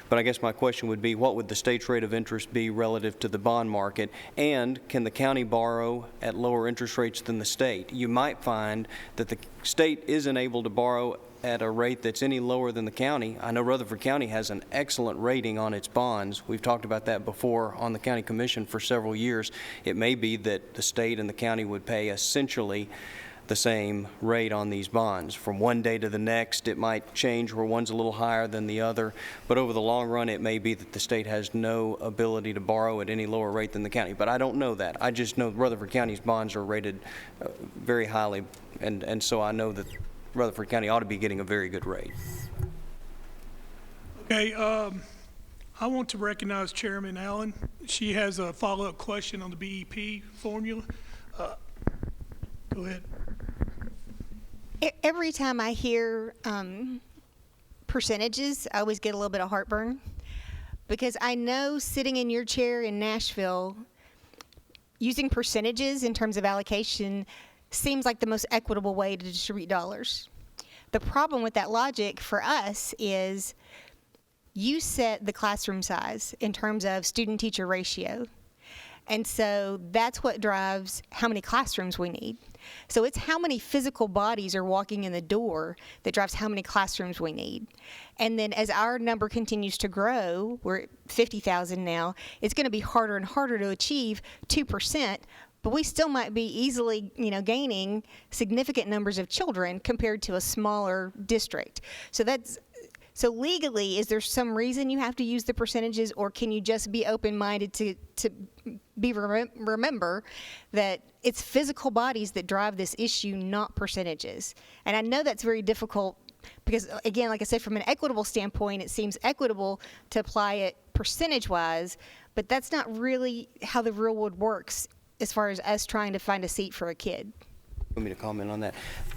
Speaker 5: But I guess my question would be, what would the state's rate of interest be relative to the bond market? And can the county borrow at lower interest rates than the state? You might find that the state isn't able to borrow at a rate that's any lower than the county. I know Rutherford County has an excellent rating on its bonds. We've talked about that before on the county commission for several years. It may be that the state and the county would pay essentially the same rate on these bonds. From one day to the next, it might change where one's a little higher than the other, but over the long run, it may be that the state has no ability to borrow at any lower rate than the county. But I don't know that. I just know Rutherford County's bonds are rated very highly, and so I know that Rutherford County ought to be getting a very good rate.
Speaker 1: Okay, I want to recognize Chairman Allen. She has a follow-up question on the BEP formula. Go ahead.
Speaker 8: Every time I hear percentages, I always get a little bit of heartburn, because I know sitting in your chair in Nashville, using percentages in terms of allocation seems like the most equitable way to distribute dollars. The problem with that logic for us is you set the classroom size in terms of student-teacher ratio. And so that's what drives how many classrooms we need. So it's how many physical bodies are walking in the door that drives how many classrooms we need. And then as our number continues to grow, we're at 50,000 now, it's going to be harder and harder to achieve 2%, but we still might be easily, gaining significant numbers of children compared to a smaller district. So legally, is there some reason you have to use the percentages, or can you just be open-minded to remember that it's physical bodies that drive this issue, not percentages? And I know that's very difficult because, again, like I said, from an equitable standpoint, it seems equitable to apply it percentage-wise, but that's not really how the real world works as far as us trying to find a seat for a kid.
Speaker 5: Want me to comment on that?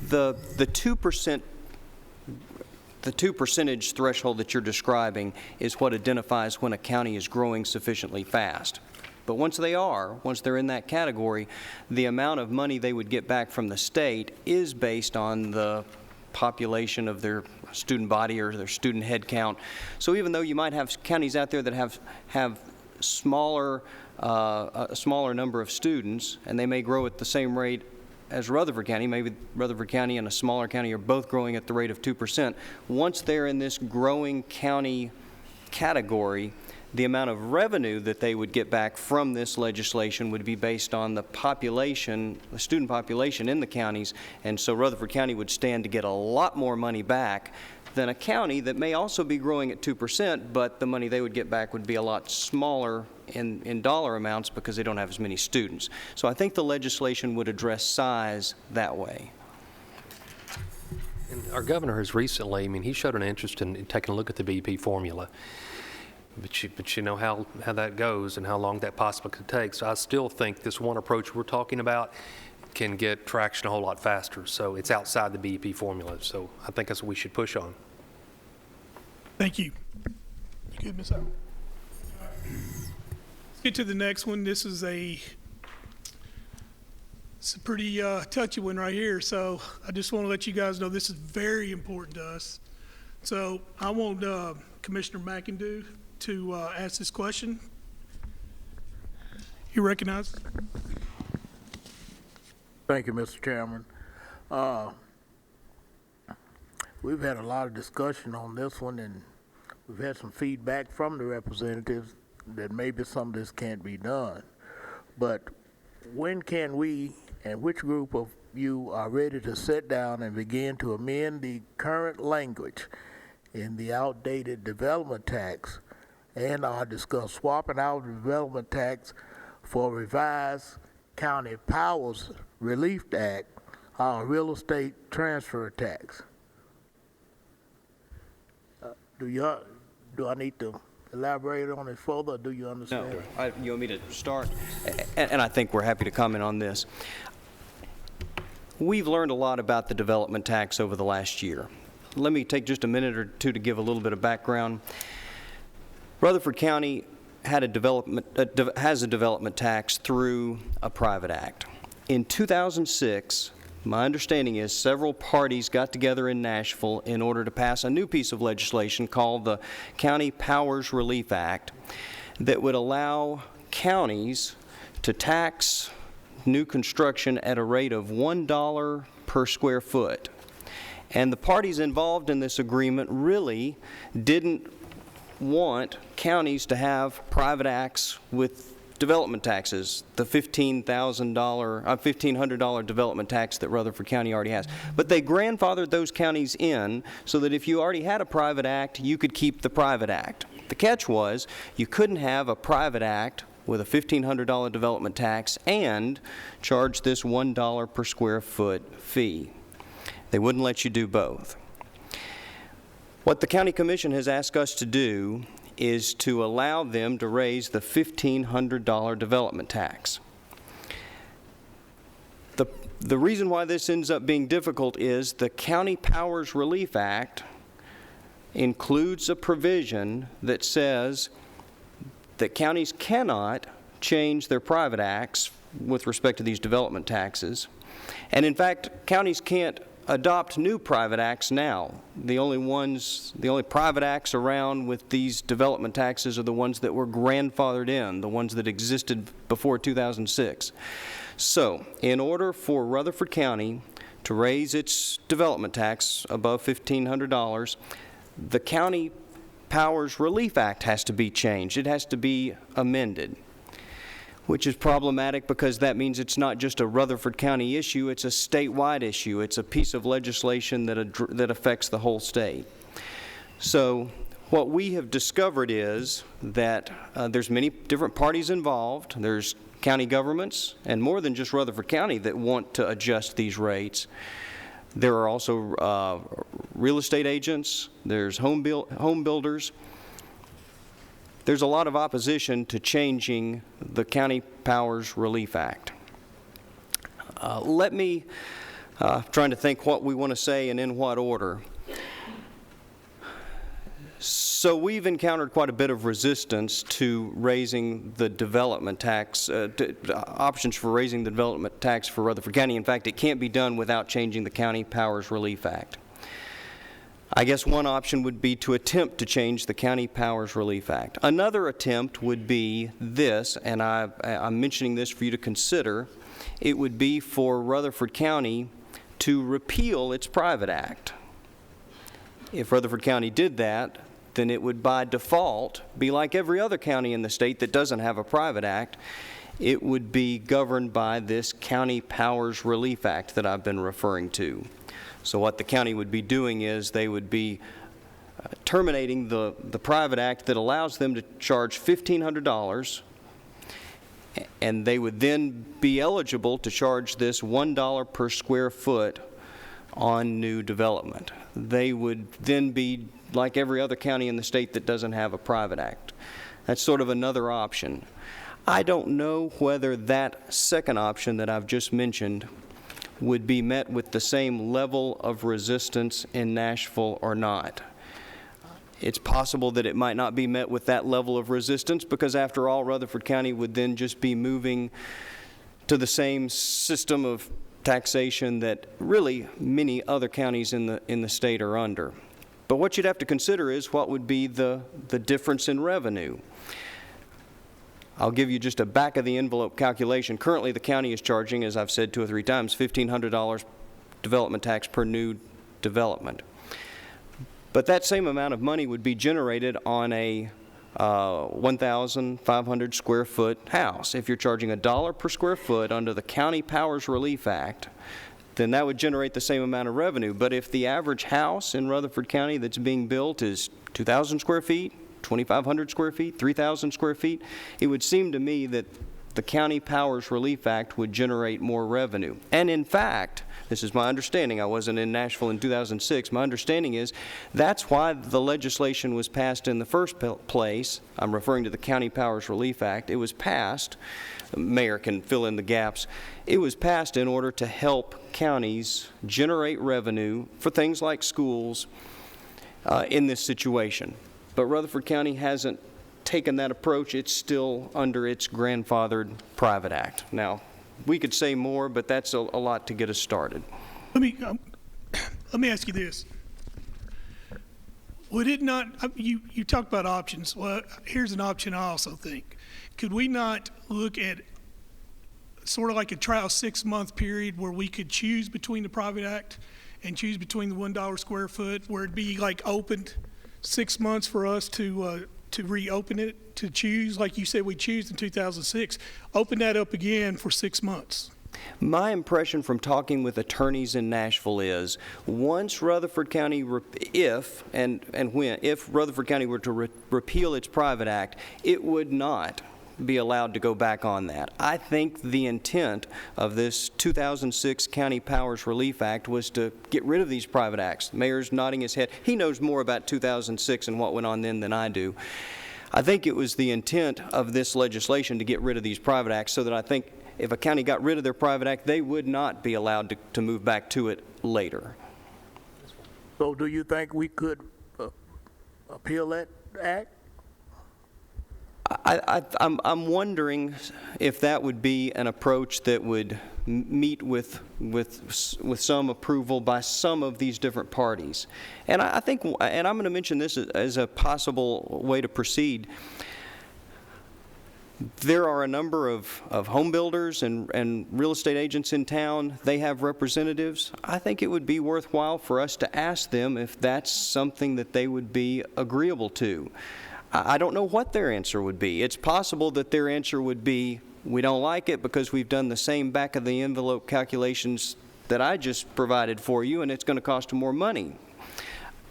Speaker 5: The 2%. The 2% threshold that you're describing is what identifies when a county is growing sufficiently fast. But once they're in that category, the amount of money they would get back from the state is based on the population of their student body or their student head count. So even though you might have counties out there that have a smaller number of students, and they may grow at the same rate as Rutherford County, maybe Rutherford County and a smaller county are both growing at the rate of 2%. Once they're in this growing county category, the amount of revenue that they would get back from this legislation would be based on the population, the student population in the counties, and so Rutherford County would stand to get a lot more money back than a county that may also be growing at 2%, but the money they would get back would be a lot smaller in dollar amounts because they don't have as many students. So I think the legislation would address size that way.
Speaker 3: And our governor has recently, he showed an interest in taking a look at the BEP formula. But you know how that goes and how long that possibly could take. So I still think this one approach we're talking about can get traction a whole lot faster. So it's outside the BEP formula. So I think that's what we should push on.
Speaker 1: Thank you. You good, Ms. Howard? Let's get to the next one. This is it's a pretty touchy one right here. So I just want to let you guys know this is very important to us. So I want Commissioner McIndoe to ask this question. You recognize?
Speaker 9: Thank you, Mr. Chairman. We've had a lot of discussion on this one, and we've had some feedback from the representatives that maybe some of this can't be done. But when can we, and which group of you are ready to sit down and begin to amend the current language in the outdated development tax and discuss swapping out the development tax for revised County Powers Relief Act, our real estate transfer tax? Do I need to elaborate on it further, or do you understand?
Speaker 5: No. You want me to start? And I think we're happy to comment on this. We've learned a lot about the development tax over the last year. Let me take just a minute or two to give a little bit of background. Rutherford County has a development tax through a private act. In 2006, my understanding is several parties got together in Nashville in order to pass a new piece of legislation called the County Powers Relief Act that would allow counties to tax new construction at a rate of $1 per square foot. And the parties involved in this agreement really didn't want counties to have private acts with development taxes, the $1,500 development tax that Rutherford County already has. But they grandfathered those counties in so that if you already had a private act, you could keep the private act. The catch was you couldn't have a private act with a $1,500 development tax and charge this $1 per square foot fee. They wouldn't let you do both. What the County Commission has asked us to do is to allow them to raise the $1,500 development tax. The reason why this ends up being difficult is the County Powers Relief Act includes a provision that says that counties cannot change their private acts with respect to these development taxes. And in fact, counties can't adopt new private acts now. The only private acts around with these development taxes are the ones that were grandfathered in, the ones that existed before 2006. So, in order for Rutherford County to raise its development tax above $1,500, the County Powers Relief Act has to be changed. It has to be amended, which is problematic because that means it's not just a Rutherford County issue, it's a statewide issue. It's a piece of legislation that affects the whole state. So what we have discovered is that there's many different parties involved. There's county governments, and more than just Rutherford County, that want to adjust these rates. There are also real estate agents, there's home builders. There's a lot of opposition to changing the County Powers Relief Act. Let me, trying to think what we want to say and in what order. So we've encountered quite a bit of resistance to raising the development tax, options for raising the development tax for Rutherford County. In fact, it can't be done without changing the County Powers Relief Act. I guess one option would be to attempt to change the County Powers Relief Act. Another attempt would be this, and I'm mentioning this for you to consider. It would be for Rutherford County to repeal its private act. If Rutherford County did that, then it would by default be like every other county in the state that doesn't have a private act. It would be governed by this County Powers Relief Act that I've been referring to. So what the county would be doing is they would be terminating the private act that allows them to charge $1,500, and they would then be eligible to charge this $1 per square foot on new development. They would then be like every other county in the state that doesn't have a private act. That's sort of another option. I don't know whether that second option that I've just mentioned would be met with the same level of resistance in Nashville or not. It's possible that it might not be met with that level of resistance because, after all, Rutherford County would then just be moving to the same system of taxation that really many other counties in the state are under. But what you'd have to consider is what would be the difference in revenue. I'll give you just a back-of-the-envelope calculation. Currently, the county is charging, as I've said 2 or 3 times, $1,500 development tax per new development. But that same amount of money would be generated on a 1,500 square foot house. If you're charging $1 per square foot under the County Powers Relief Act, then that would generate the same amount of revenue. But if the average house in Rutherford County that's being built is 2,000 square feet, 2,500 square feet, 3,000 square feet, it would seem to me that the County Powers Relief Act would generate more revenue. And in fact, this is my understanding, I wasn't in Nashville in 2006, my understanding is that's why the legislation was passed in the first place. I'm referring to the County Powers Relief Act. It was passed, the mayor can fill in the gaps, it was passed in order to help counties generate revenue for things like schools in this situation. But Rutherford County hasn't taken that approach. It's still under its grandfathered private act. Now, we could say more, but that's a lot to get us started.
Speaker 1: Let me ask you this. Would it not, you talked about options. Well, here's an option I also think. Could we not look at sort of like a trial 6-month period where we could choose between the private act and choose between the $1 square foot, where it'd be like opened 6 months for us to to reopen it, to choose, like you said we choose in 2006, open that up again for 6 months?
Speaker 5: My impression from talking with attorneys in Nashville is once Rutherford County, if Rutherford County were to repeal its private act, it would not be allowed to go back on that. I think the intent of this 2006 County Powers Relief Act was to get rid of these private acts. The mayor's nodding his head. He knows more about 2006 and what went on then than I do. I think it was the intent of this legislation to get rid of these private acts, so that I think if a county got rid of their private act, they would not be allowed to move back to it later.
Speaker 9: So do you think we could appeal that act?
Speaker 5: I'm wondering if that would be an approach that would meet with some approval by some of these different parties. And I think, and I'm going to mention this as a possible way to proceed, there are a number of home builders and real estate agents in town. They have representatives. I think it would be worthwhile for us to ask them if that's something that they would be agreeable to. I don't know what their answer would be. It's possible that their answer would be, we don't like it because we've done the same back-of-the-envelope calculations that I just provided for you, and it's going to cost them more money.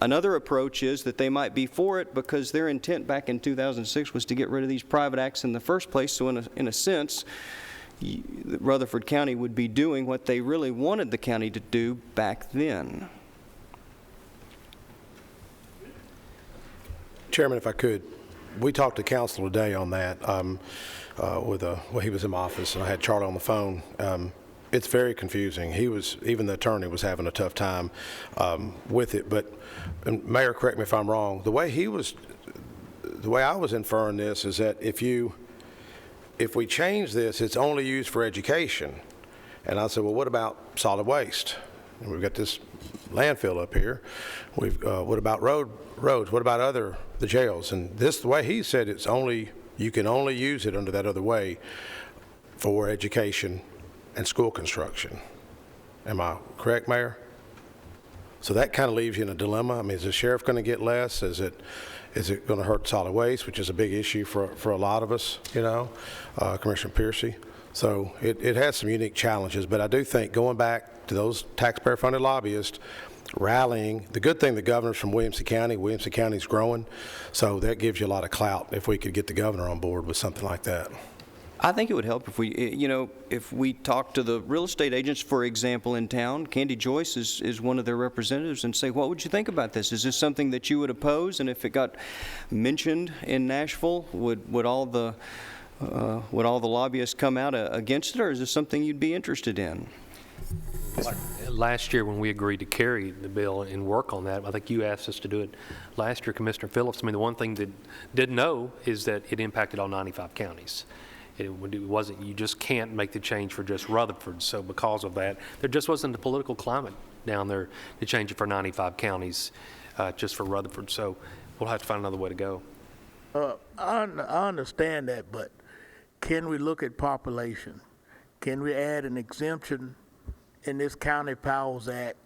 Speaker 5: Another approach is that they might be for it because their intent back in 2006 was to get rid of these private acts in the first place, so in a sense, Rutherford County would be doing what they really wanted the county to do back then.
Speaker 4: Chairman, if I could, we talked to council today on that he was in my office, and I had Charlie on the phone. It's very confusing. Even the attorney was having a tough time with it. But, and Mayor, correct me if I'm wrong, the way I was inferring this is that if we change this, it's only used for education. And I said, well, what about solid waste? And we've got this landfill up here. What about roads? What about the jails? And the way he said you can only use it under that other way for education and school construction. Am I correct, Mayor? So that kind of leaves you in a dilemma. I mean, is the sheriff going to get less? Is it going to hurt solid waste, which is a big issue for a lot of us, Commissioner Piercy? So it has some unique challenges, but I do think going back to those taxpayer-funded lobbyists, rallying, the good thing, the governor's from Williamson County's growing, so that gives you a lot of clout if we could get the governor on board with something like that.
Speaker 5: I think it would help if we talk to the real estate agents, for example, in town. Candy Joyce is one of their representatives, and say, what would you think about this? Is this something that you would oppose? And if it got mentioned in Nashville, would all the lobbyists come out against it, or is this something you'd be interested in?
Speaker 3: Last year when we agreed to carry the bill and work on that, I think you asked us to do it last year, Commissioner Phillips. I mean, the one thing that didn't know is that it impacted all 95 counties. It wasn't, you just can't make the change for just Rutherford. So because of that, there just wasn't the political climate down there to change it for 95 counties, just for Rutherford. So we'll have to find another way to go.
Speaker 9: I understand that, but can we look at population? Can we add an exemption in this County Powers Act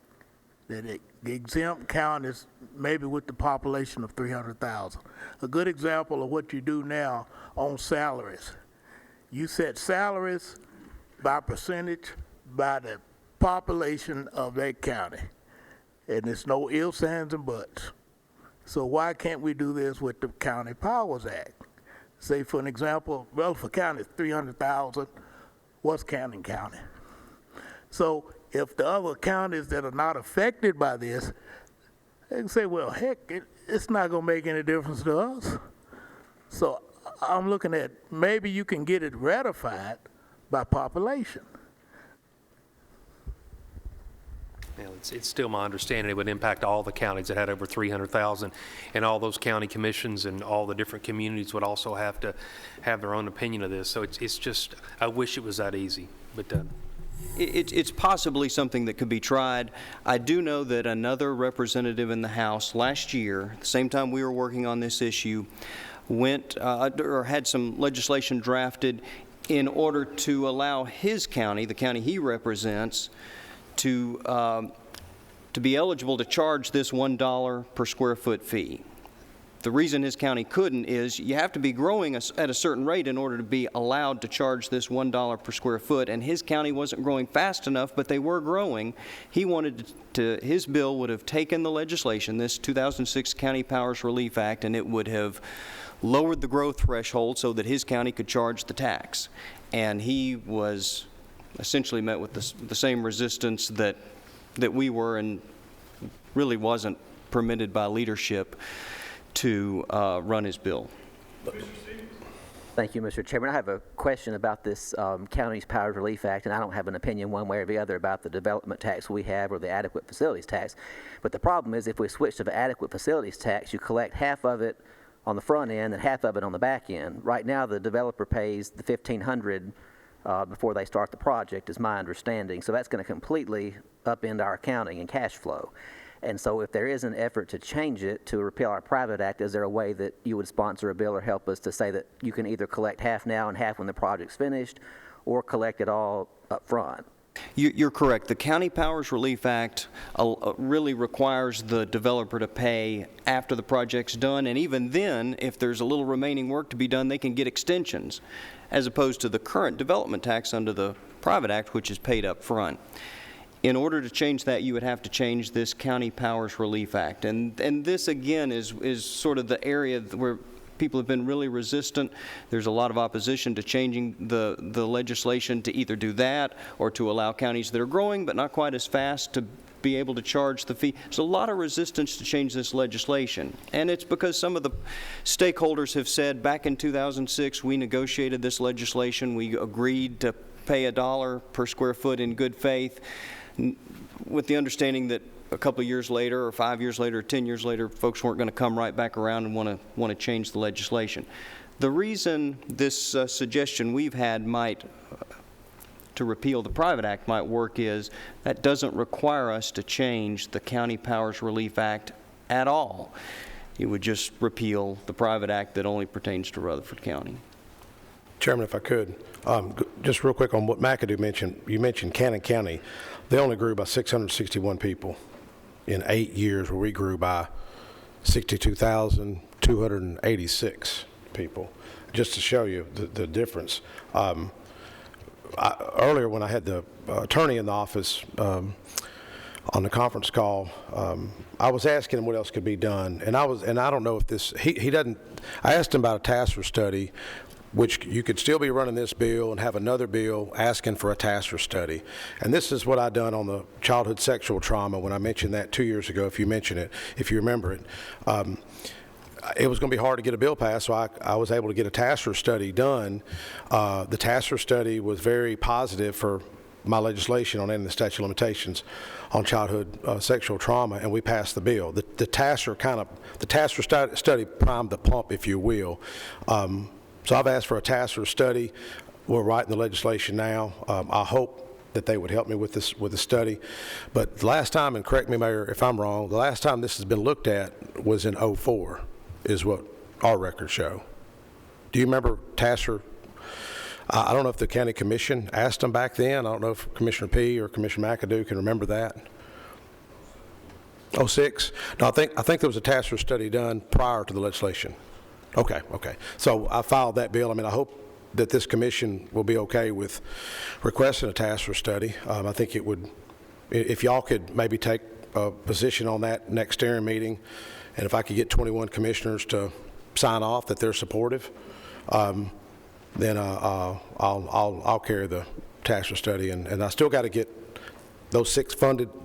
Speaker 9: that exempt counties maybe with the population of 300,000? A good example of what you do now on salaries. You set salaries by percentage by the population of that county. And there's no ifs, ands, and buts. So why can't we do this with the County Powers Act? Say, for an example, Rutherford County is 300,000. What's Canton County? So if the other counties that are not affected by this, they can say, well, heck, it's not going to make any difference to us. So I'm looking at maybe you can get it ratified by population.
Speaker 3: Yeah, it's still my understanding it would impact all the counties that had over 300,000, and all those county commissions and all the different communities would also have to have their own opinion of this. So it's just, I wish it was that easy, but
Speaker 5: It's possibly something that could be tried. I do know that another representative in the House last year, at the same time we were working on this issue, went or had some legislation drafted in order to allow his county, the county he represents, to be eligible to charge this $1 per square foot fee. the reason his county couldn't is you have to be growing at a certain rate in order to be allowed to charge this $1 per square foot, and his county wasn't growing fast enough, but they were growing. He wanted to, his bill would have taken the legislation, this 2006 County Powers Relief Act, and it would have lowered the growth threshold so that his county could charge the tax. And he was essentially met with the same resistance that we were, and really wasn't permitted by leadership to run his bill.
Speaker 10: Thank you, Mr. Chairman. I have a question about this County's Powers Relief Act, and I don't have an opinion one way or the other about the development tax we have or the adequate facilities tax. But the problem is if we switch to the adequate facilities tax, you collect half of it on the front end and half of it on the back end. Right now, the developer pays the $1,500 before they start the project, is my understanding. So that's going to completely upend our accounting and cash flow. And so if there is an effort to change it, to repeal our private act, is there a way that you would sponsor a bill or help us to say that you can either collect half now and half when the project's finished, or collect it all up front?
Speaker 5: You're correct. The County Powers Relief Act really requires the developer to pay after the project's done, and even then, if there's a little remaining work to be done, they can get extensions, as opposed to the current development tax under the private act, which is paid up front. In order to change that, you would have to change this County Powers Relief Act. And this, again, is sort of the area where people have been really resistant. There's a lot of opposition to changing the legislation to either do that or to allow counties that are growing but not quite as fast to be able to charge the fee. There's a lot of resistance to change this legislation. And it's because some of the stakeholders have said, back in 2006, we negotiated this legislation. We agreed to pay $1 per square foot in good faith, with the understanding that a couple of years later, or 5 years later, or 10 years later, folks weren't going to come right back around and want to change the legislation. The reason this suggestion we've had to repeal the private act might work is that doesn't require us to change the County Powers Relief Act at all. It would just repeal the private act that only pertains to Rutherford County.
Speaker 4: Chairman, if I could, just real quick on what McAdoo mentioned. You mentioned Cannon County. They only grew by 661 people in 8 years, where we grew by 62,286 people, just to show you the difference. Earlier, when I had the attorney in the office on the conference call, I was asking him what else could be done, and I don't know if this, he doesn't, I asked him about a task force study, which you could still be running this bill and have another bill asking for a task force study. And this is what I done on the childhood sexual trauma when I mentioned that 2 years ago, if you remember it. It was going to be hard to get a bill passed, so I was able to get a task force study done. The task force study was very positive for my legislation on ending the statute of limitations on childhood sexual trauma, and we passed the bill. The task force study primed the pump, if you will. So I've asked for a task force study. We're writing the legislation now. I hope that they would help me with the study. But the last time, and correct me, Mayor, if I'm wrong, the last time this has been looked at was in '04, is what our records show. Do you remember task force? I don't know if the county commission asked them back then. I don't know if Commissioner P. or Commissioner McAdoo can remember that. '06? No, I think there was a task force study done prior to the legislation. Okay. So I filed that bill. I mean, I hope that this commission will be okay with requesting a task force study. I think it would, if y'all could maybe take a position on that next steering meeting, and if I could get 21 commissioners to sign off that they're supportive, then I'll carry the tax force study. And I still got to get those 6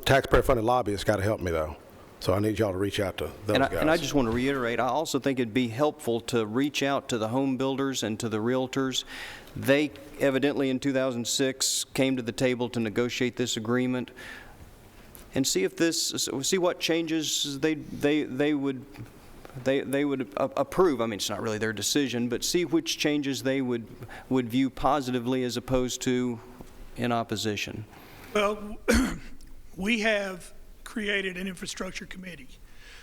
Speaker 4: taxpayer-funded lobbyists got to help me, though. So I need y'all to reach out to those guys.
Speaker 5: And I just want to reiterate, I also think it'd be helpful to reach out to the home builders and to the realtors. They evidently in 2006 came to the table to negotiate this agreement, and see what changes they would approve. I mean, it's not really their decision, but see which changes they would view positively as opposed to in opposition.
Speaker 1: Well, we have created an infrastructure committee.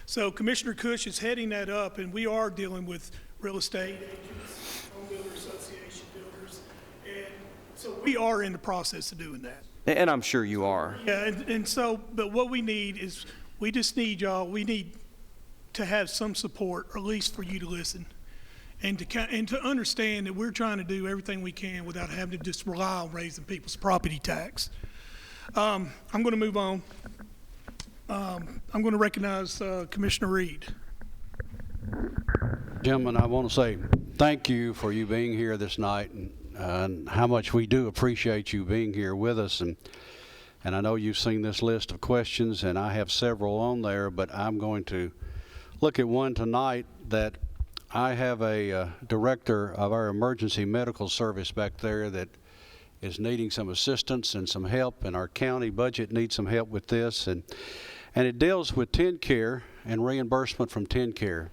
Speaker 1: So Commissioner Cush is heading that up, and we are dealing with real estate agents, home builder association builders, and so we are in the process of doing that.
Speaker 5: And I'm sure you are.
Speaker 1: Yeah, and so, but what we need is, we just need y'all, we need to have some support, or at least for you to listen, and to understand that we're trying to do everything we can without having to just rely on raising people's property tax. I'm going to move on. I'm going to recognize Commissioner Reed.
Speaker 11: Gentlemen, I want to say thank you for you being here this night, and how much we do appreciate you being here with us. And I know you've seen this list of questions, and I have several on there, but I'm going to look at one tonight that I have a director of our emergency medical service back there that is needing some assistance and some help, and our county budget needs some help with this. And it deals with TennCare and reimbursement from TennCare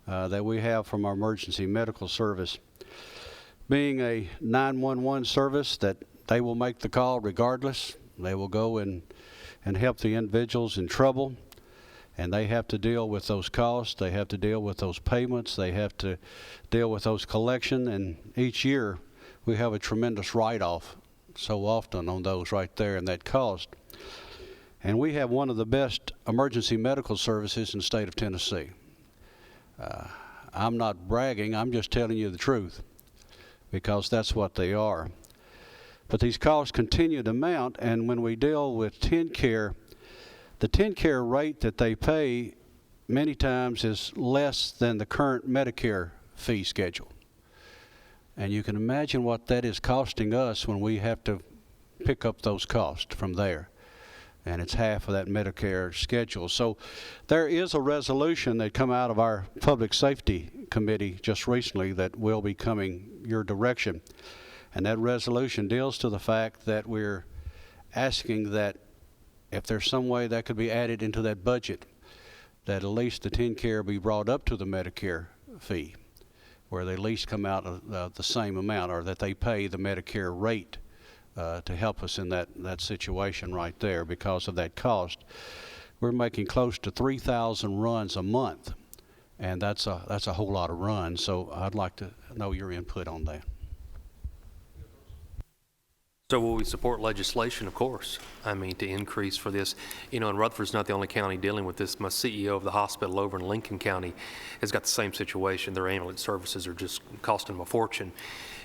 Speaker 11: that we have from our emergency medical service. Being a 911 service, that they will make the call regardless. They will go and help the individuals in trouble, and they have to deal with those costs. They have to deal with those payments. They have to deal with those collection, and each year we have a tremendous write-off so often on those right there and that cost. And we have one of the best emergency medical services in the state of Tennessee. I'm not bragging, I'm just telling you the truth, because that's what they are. But these costs continue to mount, and when we deal with TennCare, the TennCare rate that they pay many times is less than the current Medicare fee schedule. And you can imagine what that is costing us when we have to pick up those costs from there. And it's half of that Medicare schedule. So there is a resolution that come out of our Public Safety Committee just recently that will be coming your direction. And that resolution deals to the fact that we're asking that if there's some way that could be added into that budget, that at least the TennCare be brought up to the Medicare fee, where they at least come out of the same amount, or that they pay the Medicare rate to help us in that situation right there. Because of that cost, we're making close to 3,000 runs a month, and that's a whole lot of runs. So I'd like to know your input on that.
Speaker 3: So will we support legislation? Of course. I mean, to increase for this. You know, and Rutherford's not the only county dealing with this. My CEO of the hospital over in Lincoln County has got the same situation. Their ambulance services are just costing them a fortune.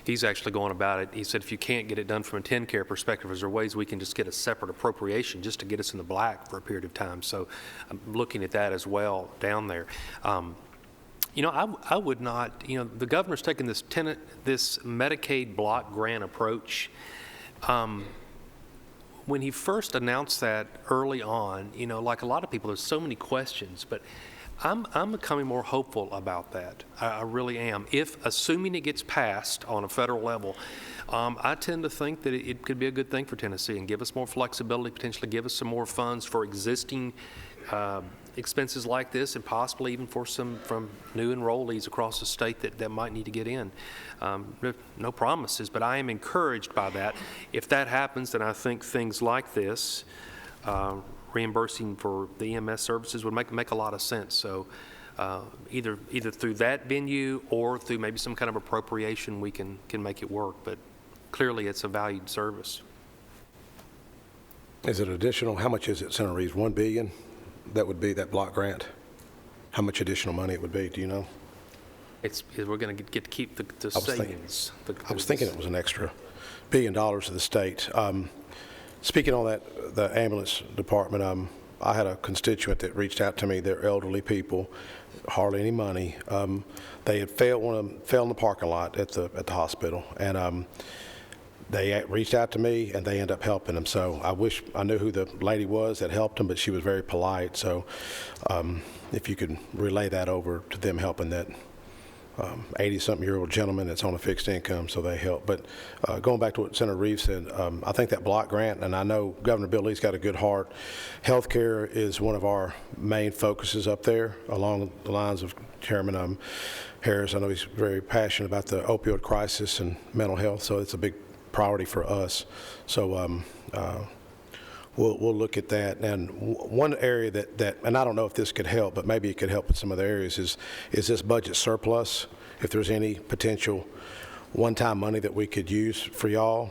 Speaker 3: He's actually going about it. He said, if you can't get it done from a TennCare perspective, is there ways we can just get a separate appropriation just to get us in the black for a period of time? So I'm looking at that as well down there. You know, I would not, you know, the governor's taken this Medicaid block grant approach. When he first announced that early on, you know, like a lot of people, there's so many questions, but I'm becoming more hopeful about that. I really am. Assuming it gets passed on a federal level, I tend to think that it could be a good thing for Tennessee and give us more flexibility, potentially give us some more funds for existing expenses like this, and possibly even for some from new enrollees across the state that might need to get in. No promises, but I am encouraged by that. If that happens, then I think things like this, reimbursing for the EMS services, would make a lot of sense. So either through that venue or through maybe some kind of appropriation, we can make it work. But clearly, it's a valued service.
Speaker 4: Is it additional? How much is it, Senator Reeves? $1 billion? That would be that block grant. How much additional money it would be? Do you know?
Speaker 3: We're going to get to keep the savings.
Speaker 4: I was thinking it was an extra $1 billion to the state. Speaking on that, the ambulance department, I had a constituent that reached out to me. They're elderly people, hardly any money. They had fell in the parking lot at the hospital, and they reached out to me, and they ended up helping them. So I wish I knew who the lady was that helped them, but she was very polite. So if you could relay that over to them, helping that 80-something-year-old gentleman that's on a fixed income, so they help. But going back to what Senator Reeves said, I think that block grant, and I know Governor Bill Lee's got a good heart. Healthcare is one of our main focuses up there, along the lines of Chairman Harris. I know he's very passionate about the opioid crisis and mental health, so it's a big priority for us. So we'll look at that. And one area that, and I don't know if this could help, but maybe it could help in some other areas, is this budget surplus. If there's any potential one-time money that we could use for y'all.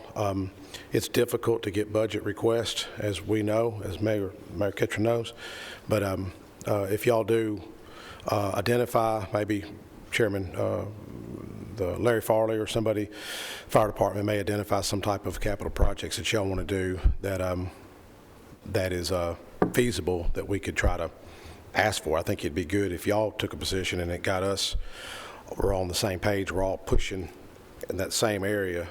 Speaker 4: It's difficult to get budget requests, as we know, as Mayor Ketron knows. But if y'all do identify, maybe Chairman the Larry Farley or somebody, fire department may identify some type of capital projects that y'all want to do that that is feasible that we could try to ask for. I think it'd be good if y'all took a position and it got us, we're all on the same page, we're all pushing in that same area.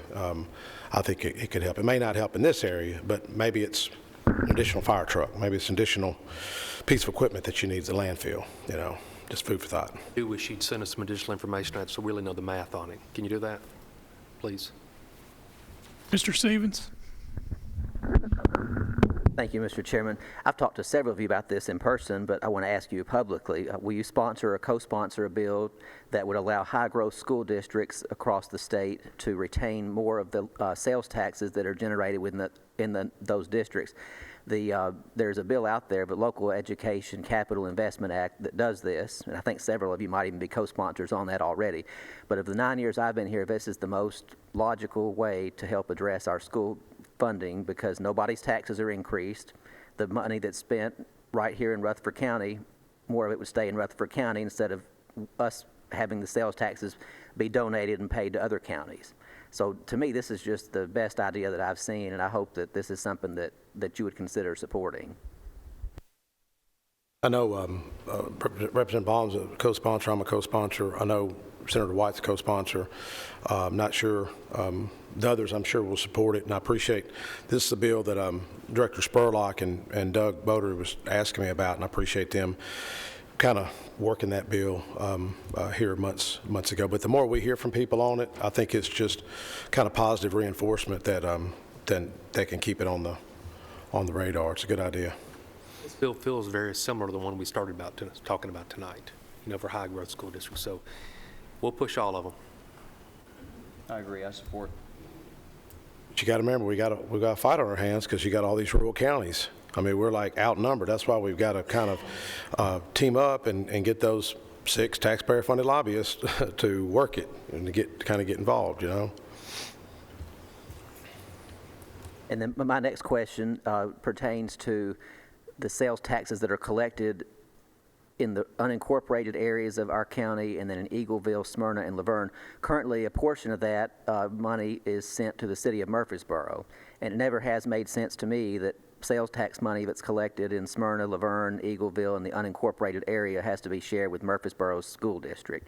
Speaker 4: I think it could help. It may not help in this area, but maybe it's an additional fire truck. Maybe it's an additional piece of equipment that you need at the landfill, you know, just food for thought.
Speaker 3: I do wish you'd send us some additional information on it so we really know the math on it. Can you do that, please?
Speaker 1: Mr. Stevens?
Speaker 10: Thank you, Mr. Chairman. I've talked to several of you about this in person, but I want to ask you publicly, will you sponsor or co-sponsor a bill that would allow high-growth school districts across the state to retain more of the sales taxes that are generated in those districts? There's a bill out there, the Local Education Capital Investment Act, that does this, and I think several of you might even be co-sponsors on that already. But of the 9 years I've been here, this is the most logical way to help address our school funding, because nobody's taxes are increased. The money that's spent right here in Rutherford County, more of it would stay in Rutherford County instead of us having the sales taxes be donated and paid to other counties. So to me, this is just the best idea that I've seen, and I hope that this is something that you would consider supporting.
Speaker 4: I know Representative Baum's a co-sponsor. I'm a co-sponsor. I know Senator White's a co-sponsor. I'm not sure. The others, I'm sure, will support it, and I appreciate this is a bill that Director Spurlock and Doug Boder was asking me about, and I appreciate them kind of working that bill here months ago. But the more we hear from people on it, I think it's just kind of positive reinforcement that then they can keep it on the radar. It's a good idea.
Speaker 3: This bill feels very similar to the one we started talking about tonight, for high-growth school districts. So we'll push all of them.
Speaker 5: I agree. I support.
Speaker 4: But you got to remember, we got a fight on our hands because you got all these rural counties. I mean, we're like outnumbered. That's why we've got to kind of team up and get those 6 taxpayer-funded lobbyists to work it and to kind of get involved,
Speaker 10: And then my next question pertains to the sales taxes that are collected in the unincorporated areas of our county, and then in Eagleville, Smyrna, and Laverne. Currently, a portion of that money is sent to the city of Murfreesboro, and it never has made sense to me that sales tax money that's collected in Smyrna, Laverne, Eagleville, and the unincorporated area has to be shared with Murfreesboro's school district.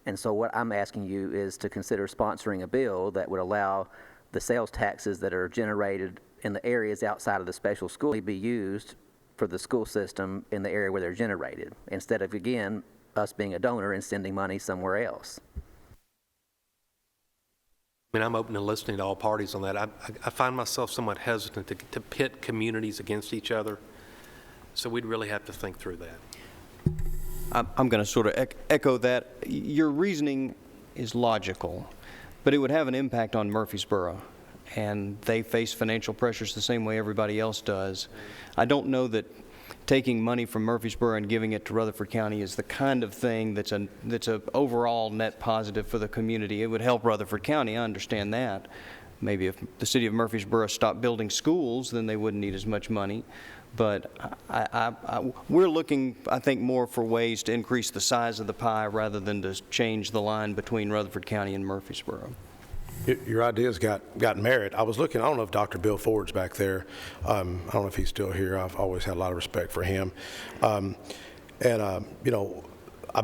Speaker 10: And so what I'm asking you is to consider sponsoring a bill that would allow the sales taxes that are generated in the areas outside of the special school be used for the school system in the area where they're generated, instead of, again, us being a donor and sending money somewhere else.
Speaker 3: I mean, I'm open to listening to all parties on that. I find myself somewhat hesitant to pit communities against each other, so we'd really have to think through that.
Speaker 5: I'm going to sort of echo that. Your reasoning is logical, but it would have an impact on Murfreesboro, and they face financial pressures the same way everybody else does. I don't know that taking money from Murfreesboro and giving it to Rutherford County is the kind of thing that's a overall net positive for the community. It would help Rutherford County, I understand that. Maybe if the city of Murfreesboro stopped building schools, then they wouldn't need as much money. But we're looking, I think, more for ways to increase the size of the pie rather than to change the line between Rutherford County and Murfreesboro.
Speaker 4: Your ideas got merit. I was looking, I don't know if Dr. Bill Ford's back there. I don't know if he's still here. I've always had a lot of respect for him. I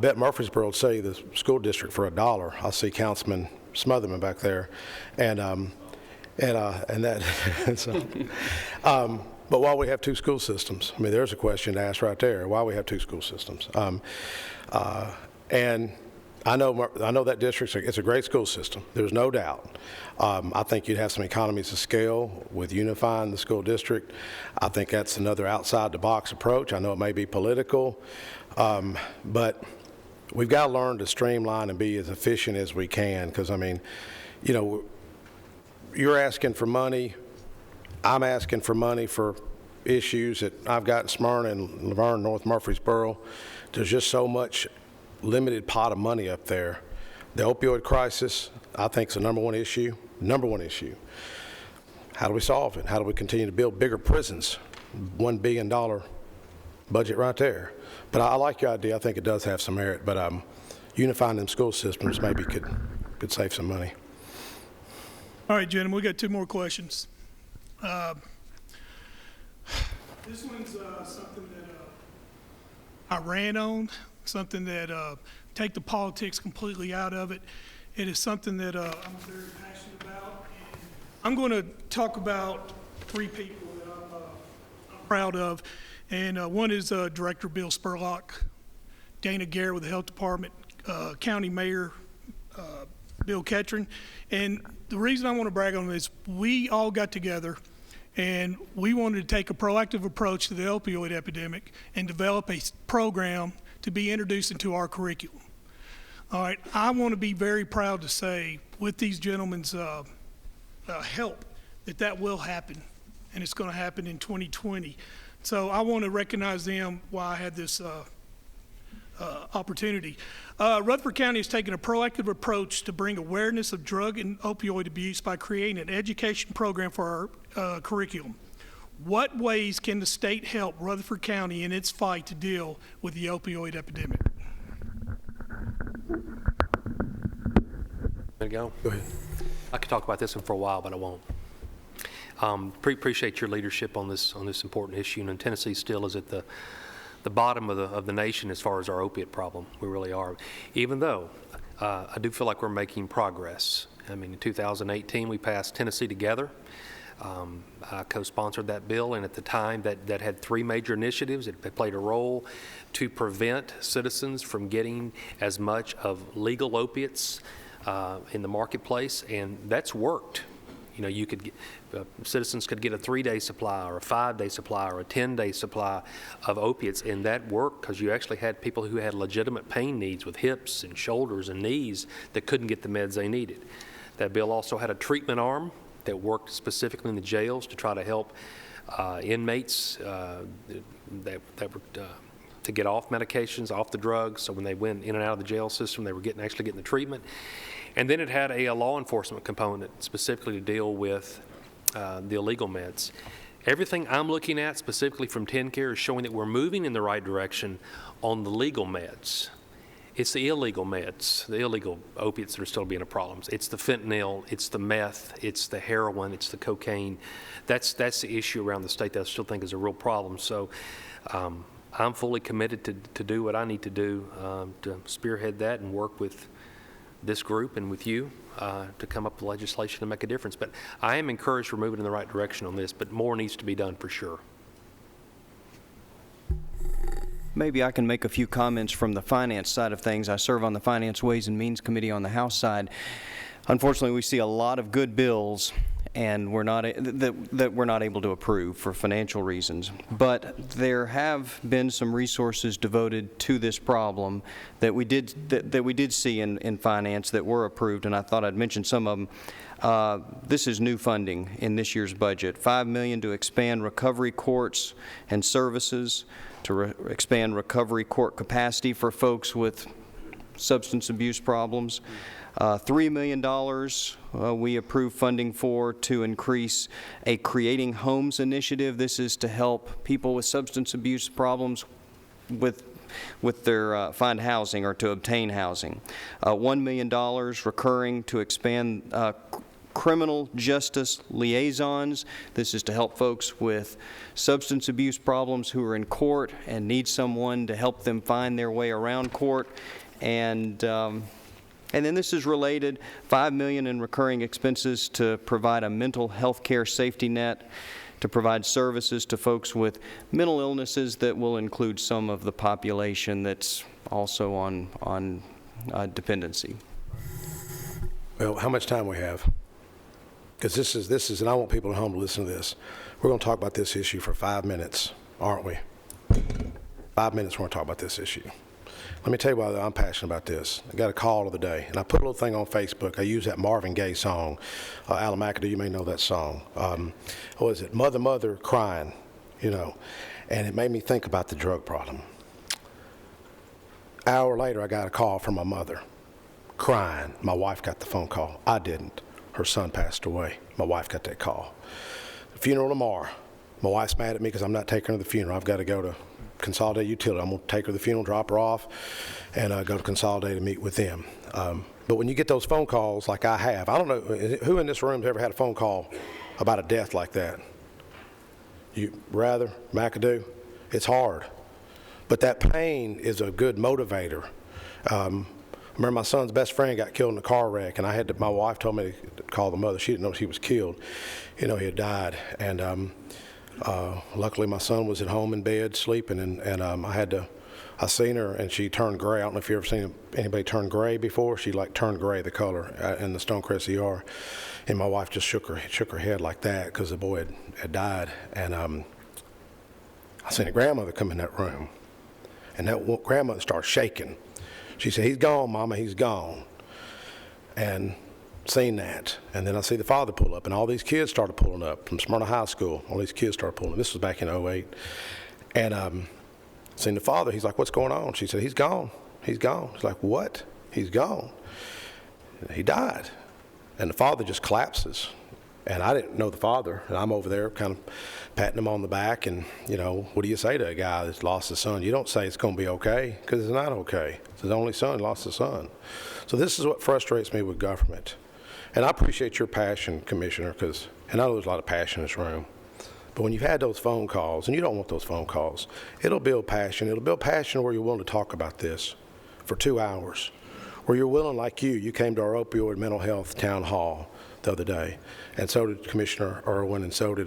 Speaker 4: bet Murfreesboro will sell you the school district for $1. I see Councilman Smotherman back there. But while we have 2 school systems, I mean, there's a question to ask right there. Why we have 2 school systems? And I know that district, it's a great school system. There's no doubt. I think you'd have some economies of scale with unifying the school district. I think that's another outside-the-box approach. I know it may be political, but we've got to learn to streamline and be as efficient as we can, because, I mean, you're asking for money. I'm asking for money for issues that I've got in Smyrna and Laverne, North Murfreesboro. There's just so much limited pot of money up there. The opioid crisis, I think, is the number one issue. How do we solve it? How do we continue to build bigger prisons? $1 billion budget right there. But I like your idea. I think it does have some merit. But unifying them school systems maybe could save some money.
Speaker 1: All right, gentlemen, we got 2 more questions. This one's something that I ran on, something that take the politics completely out of it. It is something that I'm very passionate about. And I'm going to talk about 3 people that I'm proud of. And one is Director Bill Spurlock, Dana Garrett with the Health Department, County Mayor Bill Ketron. And the reason I want to brag on this, we all got together and we wanted to take a proactive approach to the opioid epidemic and develop a program to be introduced into our curriculum. All right, I want to be very proud to say, with these gentlemen's help, that will happen, and it's going to happen in 2020. So I want to recognize them while I had this opportunity. Rutherford County has taken a proactive approach to bring awareness of drug and opioid abuse by creating an education program for our curriculum. What ways can the state help Rutherford County in its fight to deal with the opioid epidemic?
Speaker 3: There you go.
Speaker 4: Go ahead.
Speaker 3: I could talk about this one for a while, but I won't. Appreciate your leadership on this important issue. And Tennessee still is at the bottom of the nation as far as our opiate problem. We really are. Even though I do feel like we're making progress. I mean, in 2018, we passed Tennessee Together. I co-sponsored that bill, and at the time that had 3 major initiatives. It played a role to prevent citizens from getting as much of legal opiates in the marketplace, and that's worked. You know, you could get, citizens could get a 3-day supply or a 5-day supply or a 10-day supply of opiates, and that worked because you actually had people who had legitimate pain needs with hips and shoulders and knees that couldn't get the meds they needed. That bill also had a treatment arm that worked specifically in the jails to try to help inmates that were to get off medications, off the drugs, so when they went in and out of the jail system, they were actually getting the treatment. And then it had a law enforcement component specifically to deal with the illegal meds. Everything I'm looking at specifically from TennCare is showing that we're moving in the right direction on the legal meds. It's the illegal meds, the illegal opiates that are still being a problem. It's the fentanyl, it's the meth, it's the heroin, it's the cocaine. That's the issue around the state that I still think is a real problem. So I'm fully committed to do what I need to do to spearhead that and work with this group and with you to come up with legislation to make a difference. But I am encouraged we're moving in the right direction on this, but more needs to be done for sure.
Speaker 5: Maybe I can make a few comments from the finance side of things. I serve on the Finance Ways and Means Committee on the House side. Unfortunately, we see a lot of good bills and that we're not able to approve for financial reasons. But there have been some resources devoted to this problem that we did see in finance that were approved, and I thought I'd mention some of them. This is new funding in this year's budget. $5 million to expand recovery courts and services, to expand recovery court capacity for folks with substance abuse problems. $3 million we approved funding for to increase a Creating Homes initiative. This is to help people with substance abuse problems with their find housing or to obtain housing. $1 million recurring to expand criminal justice liaisons. This is to help folks with substance abuse problems who are in court and need someone to help them find their way around court. And then this is related, $5 million in recurring expenses to provide a mental health care safety net, to provide services to folks with mental illnesses that will include some of the population that's also on dependency.
Speaker 4: Well, how much time we have? Because this is, and I want people at home to listen to this. We're going to talk about this issue for 5 minutes, aren't we? 5 minutes we're going to talk about this issue. Let me tell you why I'm passionate about this. I got a call the other day, and I put a little thing on Facebook. I use that Marvin Gaye song, Alan McAdoo, you may know that song. What is it? Mother, Mother, Crying, you know. And it made me think about the drug problem. An hour later, I got a call from my mother, crying. My wife got the phone call. I didn't. Her son passed away. My wife got that call. The funeral tomorrow. My wife's mad at me because I'm not taking her to the funeral. I've got to go to Consolidated Utility. I'm going to take her to the funeral, drop her off, and go to Consolidated and meet with them. But when you get those phone calls like I have, I don't know, who in this room has ever had a phone call about a death like that? You rather, McAdoo? It's hard. But that pain is a good motivator. I remember my son's best friend got killed in a car wreck, and my wife told me to call the mother. She didn't know he was killed. He had died. And luckily my son was at home in bed sleeping, and I seen her, and she turned gray. I don't know if you ever seen anybody turn gray before. She turned gray, the color, in the Stonecrest ER. And my wife just shook her head like that because the boy had died. And I seen a grandmother come in that room, and that grandmother started shaking. She said, "He's gone, Mama, he's gone." And seen that. And then I see the father pull up, and all these kids started pulling up from Smyrna High School. All these kids started pulling up. This was back in 08. And seen the father. He's like, "What's going on?" She said, "He's gone. He's gone." He's like, "What? He's gone?" He died. And the father just collapses. And I didn't know the father. And I'm over there kind of patting him on the back. And, what do you say to a guy that's lost his son? You don't say it's going to be okay, because it's not okay. It's his only son lost his son. So this is what frustrates me with government. And I appreciate your passion, Commissioner, and I know there's a lot of passion in this room. But when you've had those phone calls, and you don't want those phone calls, it'll build passion. It'll build passion where you're willing to talk about this for 2 hours, where you're willing, like you came to our opioid mental health town hall the other day, and so did Commissioner Irwin, and so did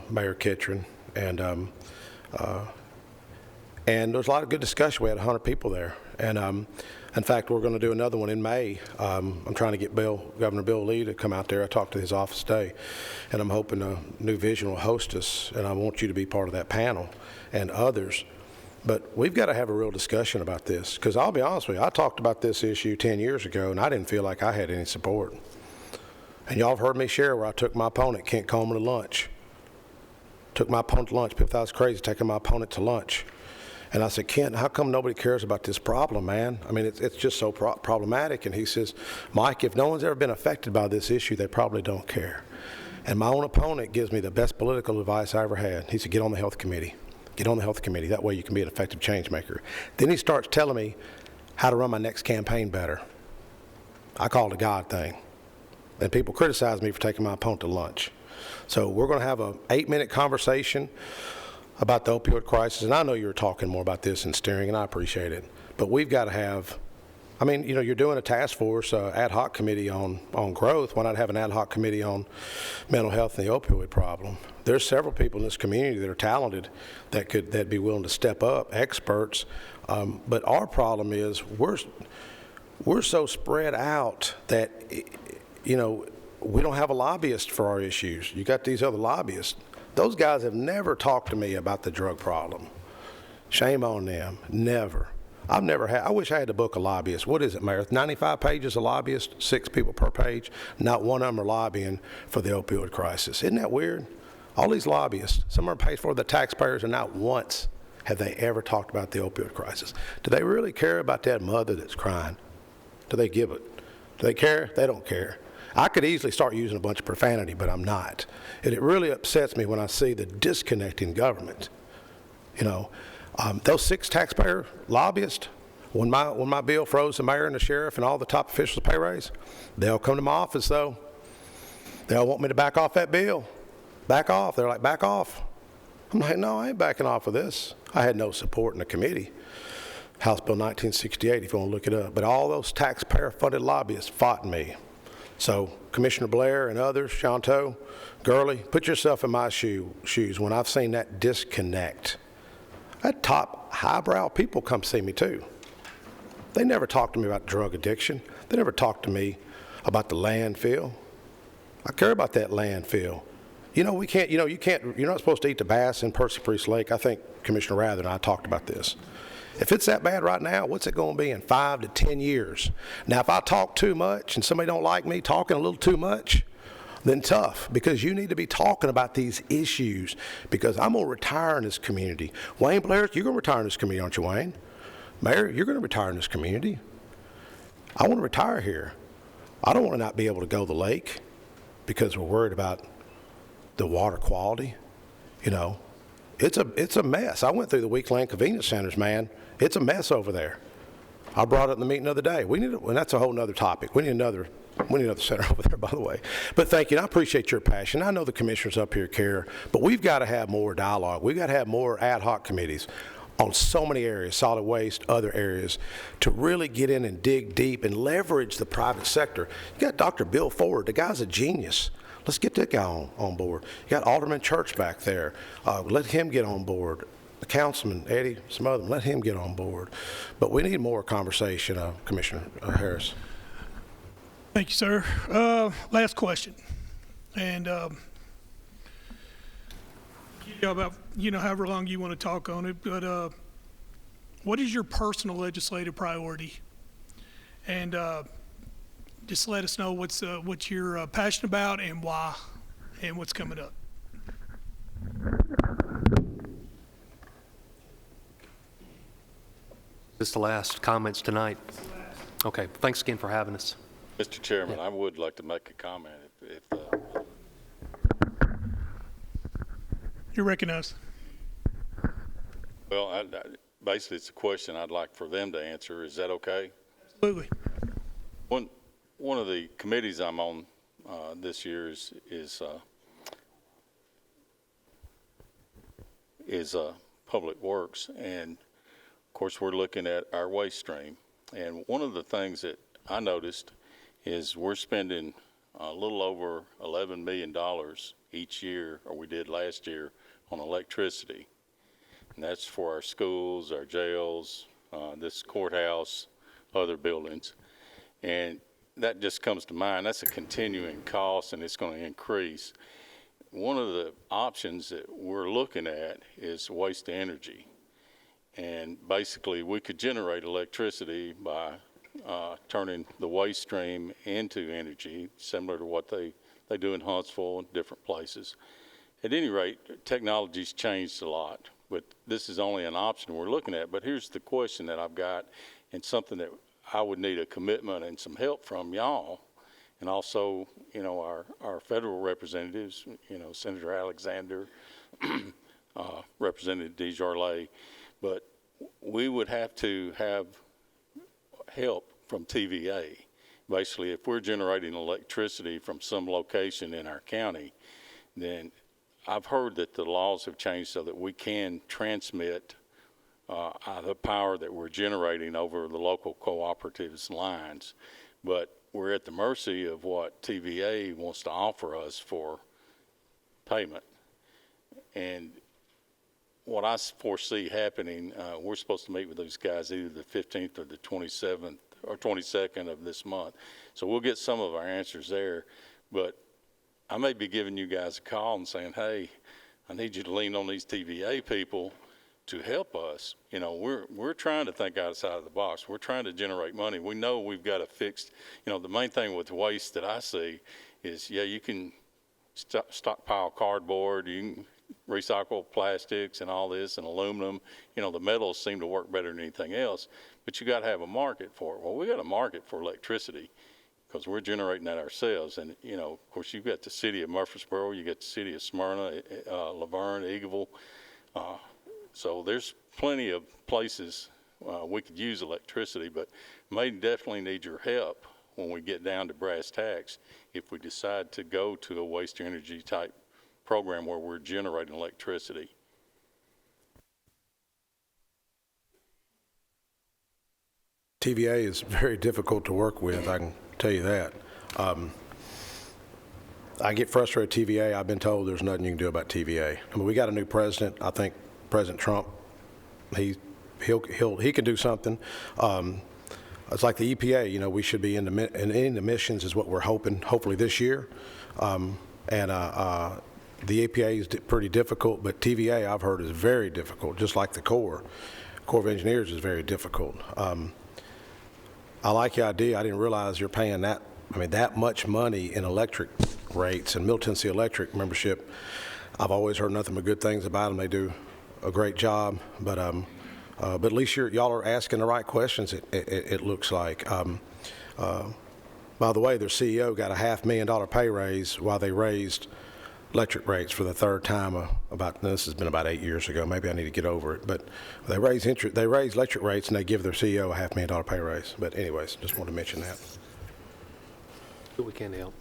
Speaker 4: Mayor Ketron, and there's a lot of good discussion. We had 100 people there, and in fact, we're going to do another one in May. I'm trying to get Governor Bill Lee to come out there. I talked to his office today, and I'm hoping New Vision will host us, and I want you to be part of that panel and others. But we've got to have a real discussion about this, because I'll be honest with you, I talked about this issue 10 years ago, and I didn't feel like I had any support. And y'all have heard me share where I took my opponent, Kent Coleman, to lunch. Took my opponent to lunch. People thought I was crazy taking my opponent to lunch. And I said, "Kent, how come nobody cares about this problem, man? I mean, it's just so problematic." And he says, "Mike, if no one's ever been affected by this issue, they probably don't care." And my own opponent gives me the best political advice I ever had. He said, "Get on the health committee. Get on the health committee. That way you can be an effective change maker." Then he starts telling me how to run my next campaign better. I call it a God thing. And people criticize me for taking my opponent to lunch. So we're going to have an 8-minute conversation about the opioid crisis. And I know you're talking more about this in steering, and I appreciate it. But we've got to have, you're doing a task force, ad hoc committee on growth. Why not have an ad hoc committee on mental health and the opioid problem? There's several people in this community that are talented that'd be willing to step up, experts. But our problem is we're so spread out that, we don't have a lobbyist for our issues. You got these other lobbyists. Those guys have never talked to me about the drug problem. Shame on them. Never. I wish I had to book a lobbyist. What is it, Mayor? 95 pages of lobbyists, 6 people per page. Not one of them are lobbying for the opioid crisis. Isn't that weird? All these lobbyists, some of them paid for the taxpayers, and not once have they ever talked about the opioid crisis. Do they really care about that mother that's crying? Do they give it? Do they care? They don't care. I could easily start using a bunch of profanity, but I'm not. And it really upsets me when I see the disconnect in government. Those 6 taxpayer lobbyists, when my bill froze the mayor and the sheriff and all the top officials' pay raise, they'll come to my office, though. They'll want me to back off that bill. Back off. They're like, "Back off." I'm like, "No, I ain't backing off of this." I had no support in the committee. House Bill 1968, if you want to look it up. But all those taxpayer-funded lobbyists fought me. So Commissioner Blair and others, Shanto, Gurley, put yourself in my shoes when I've seen that disconnect. That top highbrow people come see me too. They never talk to me about drug addiction. They never talk to me about the landfill. I care about that landfill. You're not supposed to eat the bass in Percy Priest Lake. I think Commissioner Rather and I talked about this. If it's that bad right now, what's it going to be in 5 to 10 years? Now, if I talk too much and somebody don't like me talking a little too much, then tough, because you need to be talking about these issues, because I'm going to retire in this community. Wayne Blair, you're going to retire in this community, aren't you, Wayne? Mayor, you're going to retire in this community. I want to retire here. I don't want to not be able to go to the lake because we're worried about the water quality. it's a mess. I went through the Weak Lane Convenience Centers, man. It's a mess over there. I brought it in the meeting the other day. And that's a whole nother topic. We need another center over there, by the way. But thank you, and I appreciate your passion. I know the commissioners up here care, but we've got to have more dialogue. We've got to have more ad hoc committees on so many areas, solid waste, other areas, to really get in and dig deep and leverage the private sector. You got Dr. Bill Ford. The guy's a genius. Let's get that guy on board. You got Alderman Church back there. Let him get on board. The councilman, Eddie, some of them, let him get on board. But we need more conversation, Commissioner Harris.
Speaker 1: Thank you, sir. Last question. And about, however long you want to talk on it, but what is your personal legislative priority? And just let us know what you're passionate about and why, and what's coming up.
Speaker 3: Is this the last comments tonight? Okay, thanks again for having us.
Speaker 12: Mr. Chairman, I would like to make a comment.
Speaker 1: You're recognized.
Speaker 12: Well, basically, it's a question I'd like for them to answer. Is that okay?
Speaker 1: Absolutely.
Speaker 12: One of the committees I'm on this year is Public Works, and of course we're looking at our waste stream. And one of the things that I noticed is we're spending a little over $11 million each year, or we did last year, on electricity. And that's for our schools, our jails, this courthouse, other buildings. And that just comes to mind. That's a continuing cost, and it's going to increase. One of the options that we're looking at is waste to energy. And basically, we could generate electricity by turning the waste stream into energy, similar to what they do in Huntsville and different places. At any rate, technology's changed a lot, but this is only an option we're looking at. But here's the question that I've got, and something that I would need a commitment and some help from y'all, and also, our federal representatives, Senator Alexander, Representative DeJarlais, but we would have to have help from TVA. Basically, if we're generating electricity from some location in our county, then I've heard that the laws have changed so that we can transmit the power that we're generating over the local cooperatives lines, but we're at the mercy of what TVA wants to offer us for payment. And what I foresee happening, we're supposed to meet with those guys either the 15th or the 27th or 22nd of this month. So we'll get some of our answers there, but I may be giving you guys a call and saying, hey, I need you to lean on these TVA people to help us. We're trying to think outside of the box. We're trying to generate money. We know we've got to fix, the main thing with waste that I see is, you can stockpile cardboard, you can recycle plastics and all this and aluminum. The metals seem to work better than anything else, but you got to have a market for it. Well, we got a market for electricity because we're generating that ourselves. And, of course, you've got the city of Murfreesboro, you got the city of Smyrna, Laverne, Eagleville. So there's plenty of places we could use electricity, but may definitely need your help when we get down to brass tacks if we decide to go to a waste to energy type program where we're generating electricity.
Speaker 4: TVA is very difficult to work with, I can tell you that. I get frustrated with TVA. I've been told there's nothing you can do about TVA. We got a new president. I think President Trump, he can do something. It's like the EPA, we should be in emissions is what we're hopefully this year. The EPA is pretty difficult, but TVA I've heard is very difficult, just like the Corps of Engineers is very difficult. I like your idea. I didn't realize you're paying that much money in electric rates, and Middle Tennessee Electric membership. I've always heard nothing but good things about them. They do a great job, but at least y'all are asking the right questions, it looks like. By the way, their CEO got a $500,000 pay raise while they raised electric rates for the third time this has been about 8 years ago. Maybe I need to get over it. But they raise electric rates, and they give their CEO a $500,000 pay raise. But anyways, just wanted to mention that.
Speaker 3: But we can help.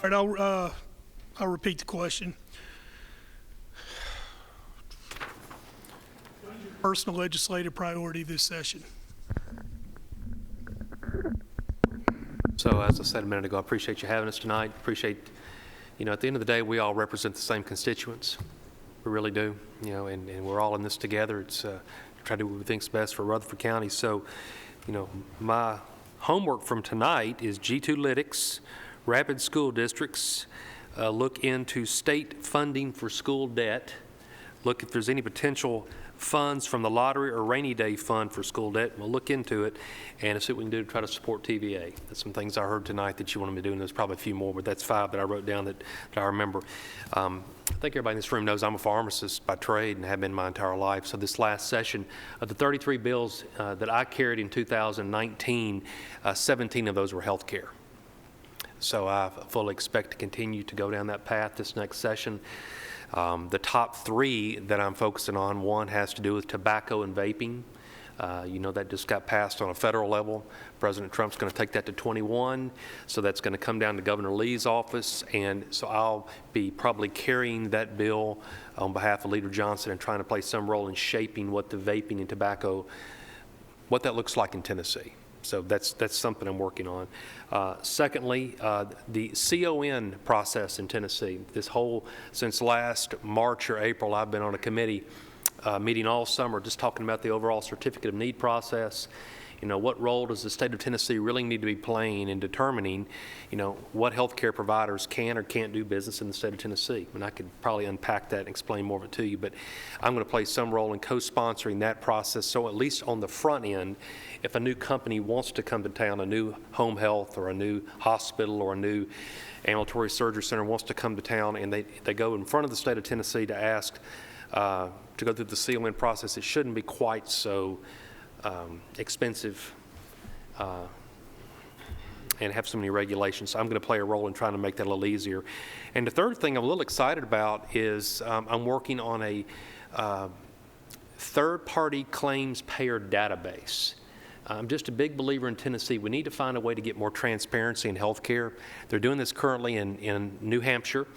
Speaker 1: All right, I'll repeat the question. What is your personal legislative priority this session?
Speaker 3: So as I said a minute ago, I appreciate you having us tonight. Appreciate, at the end of the day, we all represent the same constituents. We really do, and we're all in this together. It's try to do what we think's best for Rutherford County. So, my homework from tonight is G2 Lytics, rapid school districts, look into state funding for school debt, look if there's any potential funds from the lottery or rainy day fund for school debt. We'll look into it and see what we can do to try to support TVA. That's some things I heard tonight that you want me to do, and there's probably a few more, but that's 5 that I wrote down that I remember. I think everybody in this room knows I'm a pharmacist by trade and have been my entire life. So this last session of the 33 bills that I carried in 2019, 17 of those were health care. So I fully expect to continue to go down that path this next session. The top 3 that I'm focusing on, one has to do with tobacco and vaping. That just got passed on a federal level. President Trump's going to take that to 21, so that's going to come down to Governor Lee's office, and so I'll be probably carrying that bill on behalf of Leader Johnson and trying to play some role in shaping what the vaping and tobacco, what that looks like in Tennessee. So that's something I'm working on. Secondly, the CON process in Tennessee. Since last March or April, I've been on a committee meeting all summer just talking about the overall certificate of need process. What role does the state of Tennessee really need to be playing in determining, what healthcare providers can or can't do business in the state of Tennessee? And I could probably unpack that and explain more of it to you, but I'm going to play some role in co-sponsoring that process. So at least on the front end, if a new company wants to come to town, a new home health or a new hospital or a new ambulatory surgery center wants to come to town, and they go in front of the state of Tennessee to ask to go through the CON process, it shouldn't be quite so expensive and have so many regulations. So I'm going to play a role in trying to make that a little easier. And the third thing I'm a little excited about is I'm working on a third-party claims payer database. I'm just a big believer in Tennessee. We need to find a way to get more transparency in healthcare. They're doing this currently in New Hampshire.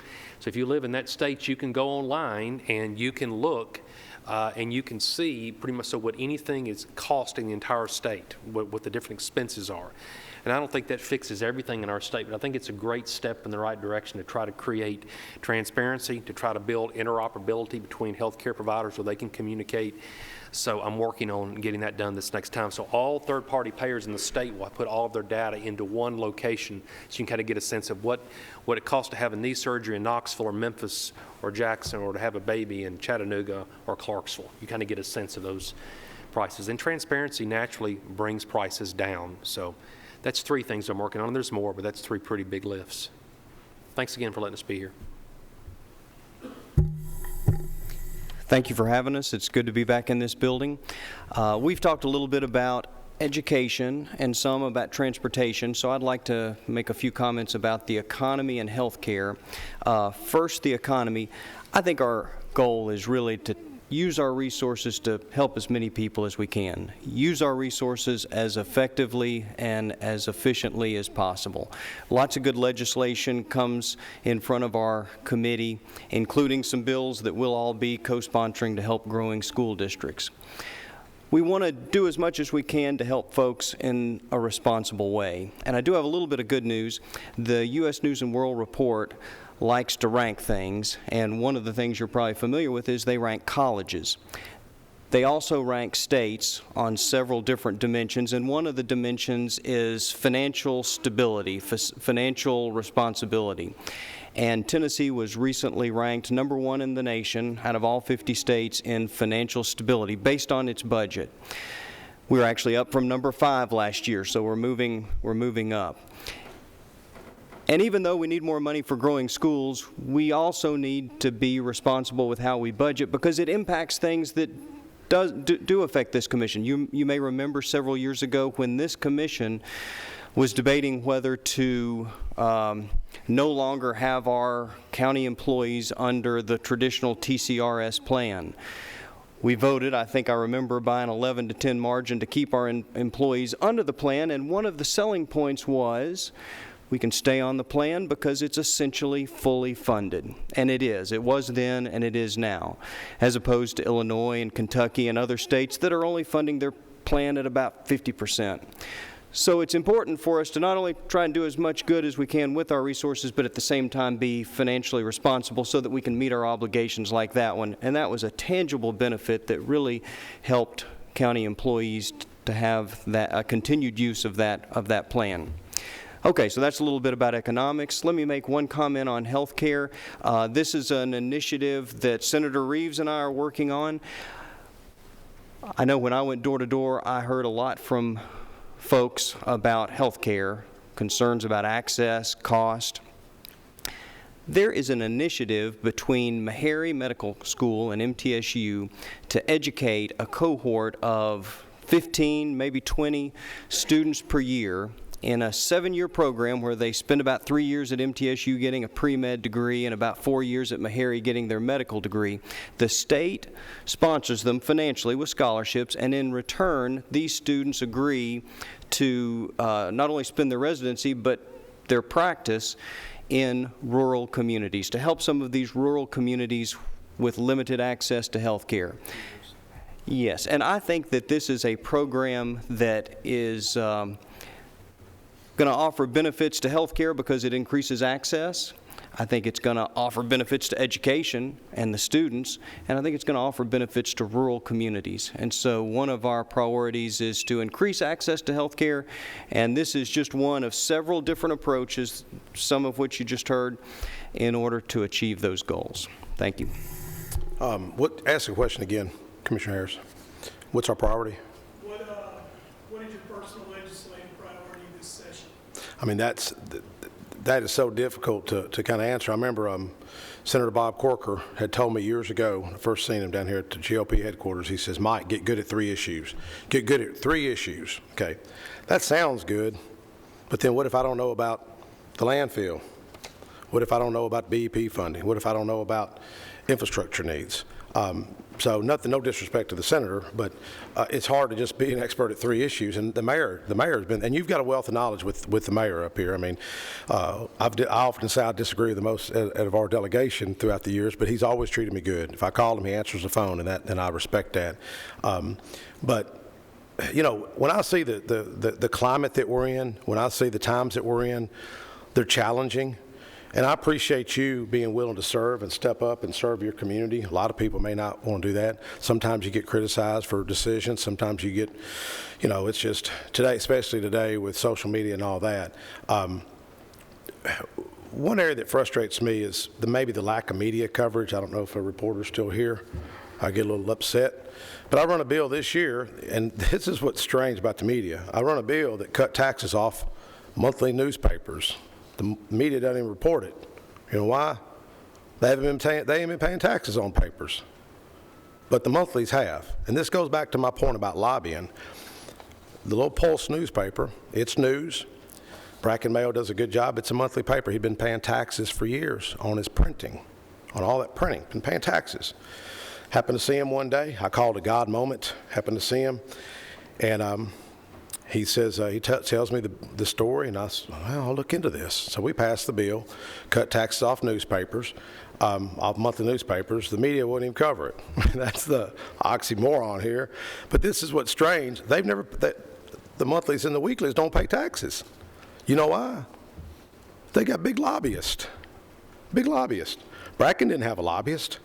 Speaker 3: So if you live in that state, you can go online and you can look and you can see pretty much what anything is costing the entire state, what the different expenses are. And I don't think that fixes everything in our state, but I think it's a great step in the right direction to try to create transparency, to try to build interoperability between healthcare providers so they can communicate. So I'm working on getting that done this next time. So all third-party payers in the state will put all of their data into one location, so you can kind of get a sense of what it costs to have a knee surgery in Knoxville or Memphis or Jackson, or to have a baby in Chattanooga or Clarksville. You kind of get a sense of those prices. And transparency naturally brings prices down. So that's 3 things I'm working on. There's more, but that's 3 pretty big lifts. Thanks again for letting us be here.
Speaker 5: Thank you for having us. It's good to be back in this building. We've talked a little bit about education and some about transportation, so I'd like to make a few comments about the economy and healthcare. First, the economy. I think our goal is really to use our resources to help as many people as we can. Use our resources as effectively and as efficiently as possible. Lots of good legislation comes in front of our committee, including some bills that we'll all be co-sponsoring to help growing school districts. We want to do as much as we can to help folks in a responsible way. And I do have a little bit of good news. The U.S. News and World Report likes to rank things, and one of the things you're probably familiar with is they rank colleges. They also rank states on several different dimensions, and one of the dimensions is financial stability, financial responsibility. And Tennessee was recently ranked number 1 in the nation out of all 50 states in financial stability based on its budget. We were actually up from number 5 last year, so we're moving up. And even though we need more money for growing schools, we also need to be responsible with how we budget, because it impacts things that do affect this commission. You may remember several years ago when this commission was debating whether to no longer have our county employees under the traditional TCRS plan. We voted, I think I remember, by an 11 to 10 margin to keep our employees under the plan, and one of the selling points was we can stay on the plan because it's essentially fully funded. And it is. It was then and it is now, as opposed to Illinois and Kentucky and other states that are only funding their plan at about 50%. So it's important for us to not only try and do as much good as we can with our resources, but at the same time be financially responsible so that we can meet our obligations like that one. And that was a tangible benefit that really helped county employees to have that continued use of that plan. Okay, so that's a little bit about economics. Let me make one comment on health care. This is an initiative that Senator Reeves and I are working on. I know when I went door to door, I heard a lot from folks about health care, concerns about access, cost. There is an initiative between Meharry Medical School and MTSU to educate a cohort of 15, maybe 20 students per year in a 7-year program where they spend about 3 years at MTSU getting a pre-med degree and about 4 years at Meharry getting their medical degree. The state sponsors them financially with scholarships, and in return, these students agree to not only spend their residency, but their practice in rural communities, to help some of these rural communities with limited access to health care. Yes, and I think that this is a program that is going to offer benefits to health care because it increases access. I think it's going to offer benefits to education and the students, and I think it's going to offer benefits to rural communities. And so one of our priorities is to increase access to health care, and this is just one of several different approaches, some of which you just heard, in order to achieve those goals. Thank you.
Speaker 4: Ask the question again, Commissioner Harris. What's our priority?
Speaker 1: What is your personal legislative priority this session?
Speaker 4: I mean, that is so difficult to kind of answer. I remember Senator Bob Corker had told me years ago, when I first seen him down here at the GOP headquarters, he says, Mike, get good at 3 issues. Get good at 3 issues. Okay, that sounds good, but then what if I don't know about the landfill? What if I don't know about BEP funding? What if I don't know about infrastructure needs? So no disrespect to the senator, but it's hard to just be an expert at 3 issues. And the mayor has been, and you've got a wealth of knowledge with the mayor up here. I mean, I often say I disagree with the most out of our delegation throughout the years, but he's always treated me good. If I call him, he answers the phone, and I respect that. But you know, when I see the climate that we're in, when I see the times that we're in, they're challenging. And I appreciate you being willing to serve and step up and serve your community. A lot of people may not want to do that. Sometimes you get criticized for decisions. Sometimes you get, you know, it's just today, especially today with social media and all that. One area that frustrates me is maybe the lack of media coverage. I don't know if a reporter's still here. I get a little upset. But I run a bill this year, and this is what's strange about the media. I run a bill that cut taxes off monthly newspapers. The media doesn't even report it. You know why? They ain't been paying taxes on papers. But the monthlies have. And this goes back to my point about lobbying. The little Pulse newspaper, it's news. Bracken Mayo does a good job. It's a monthly paper. He'd been paying taxes for years on his printing, on all that printing, been paying taxes. Happened to see him one day. I called a God moment. Happened to see him. And he says, he tells me the story, and I said, well, I'll look into this. So we passed the bill, cut taxes off newspapers, off monthly newspapers. The media wouldn't even cover it. That's the oxymoron here. But this is what's strange. The monthlies and the weeklies don't pay taxes. You know why? They got big lobbyists. Big lobbyists. Bracken didn't have a lobbyist.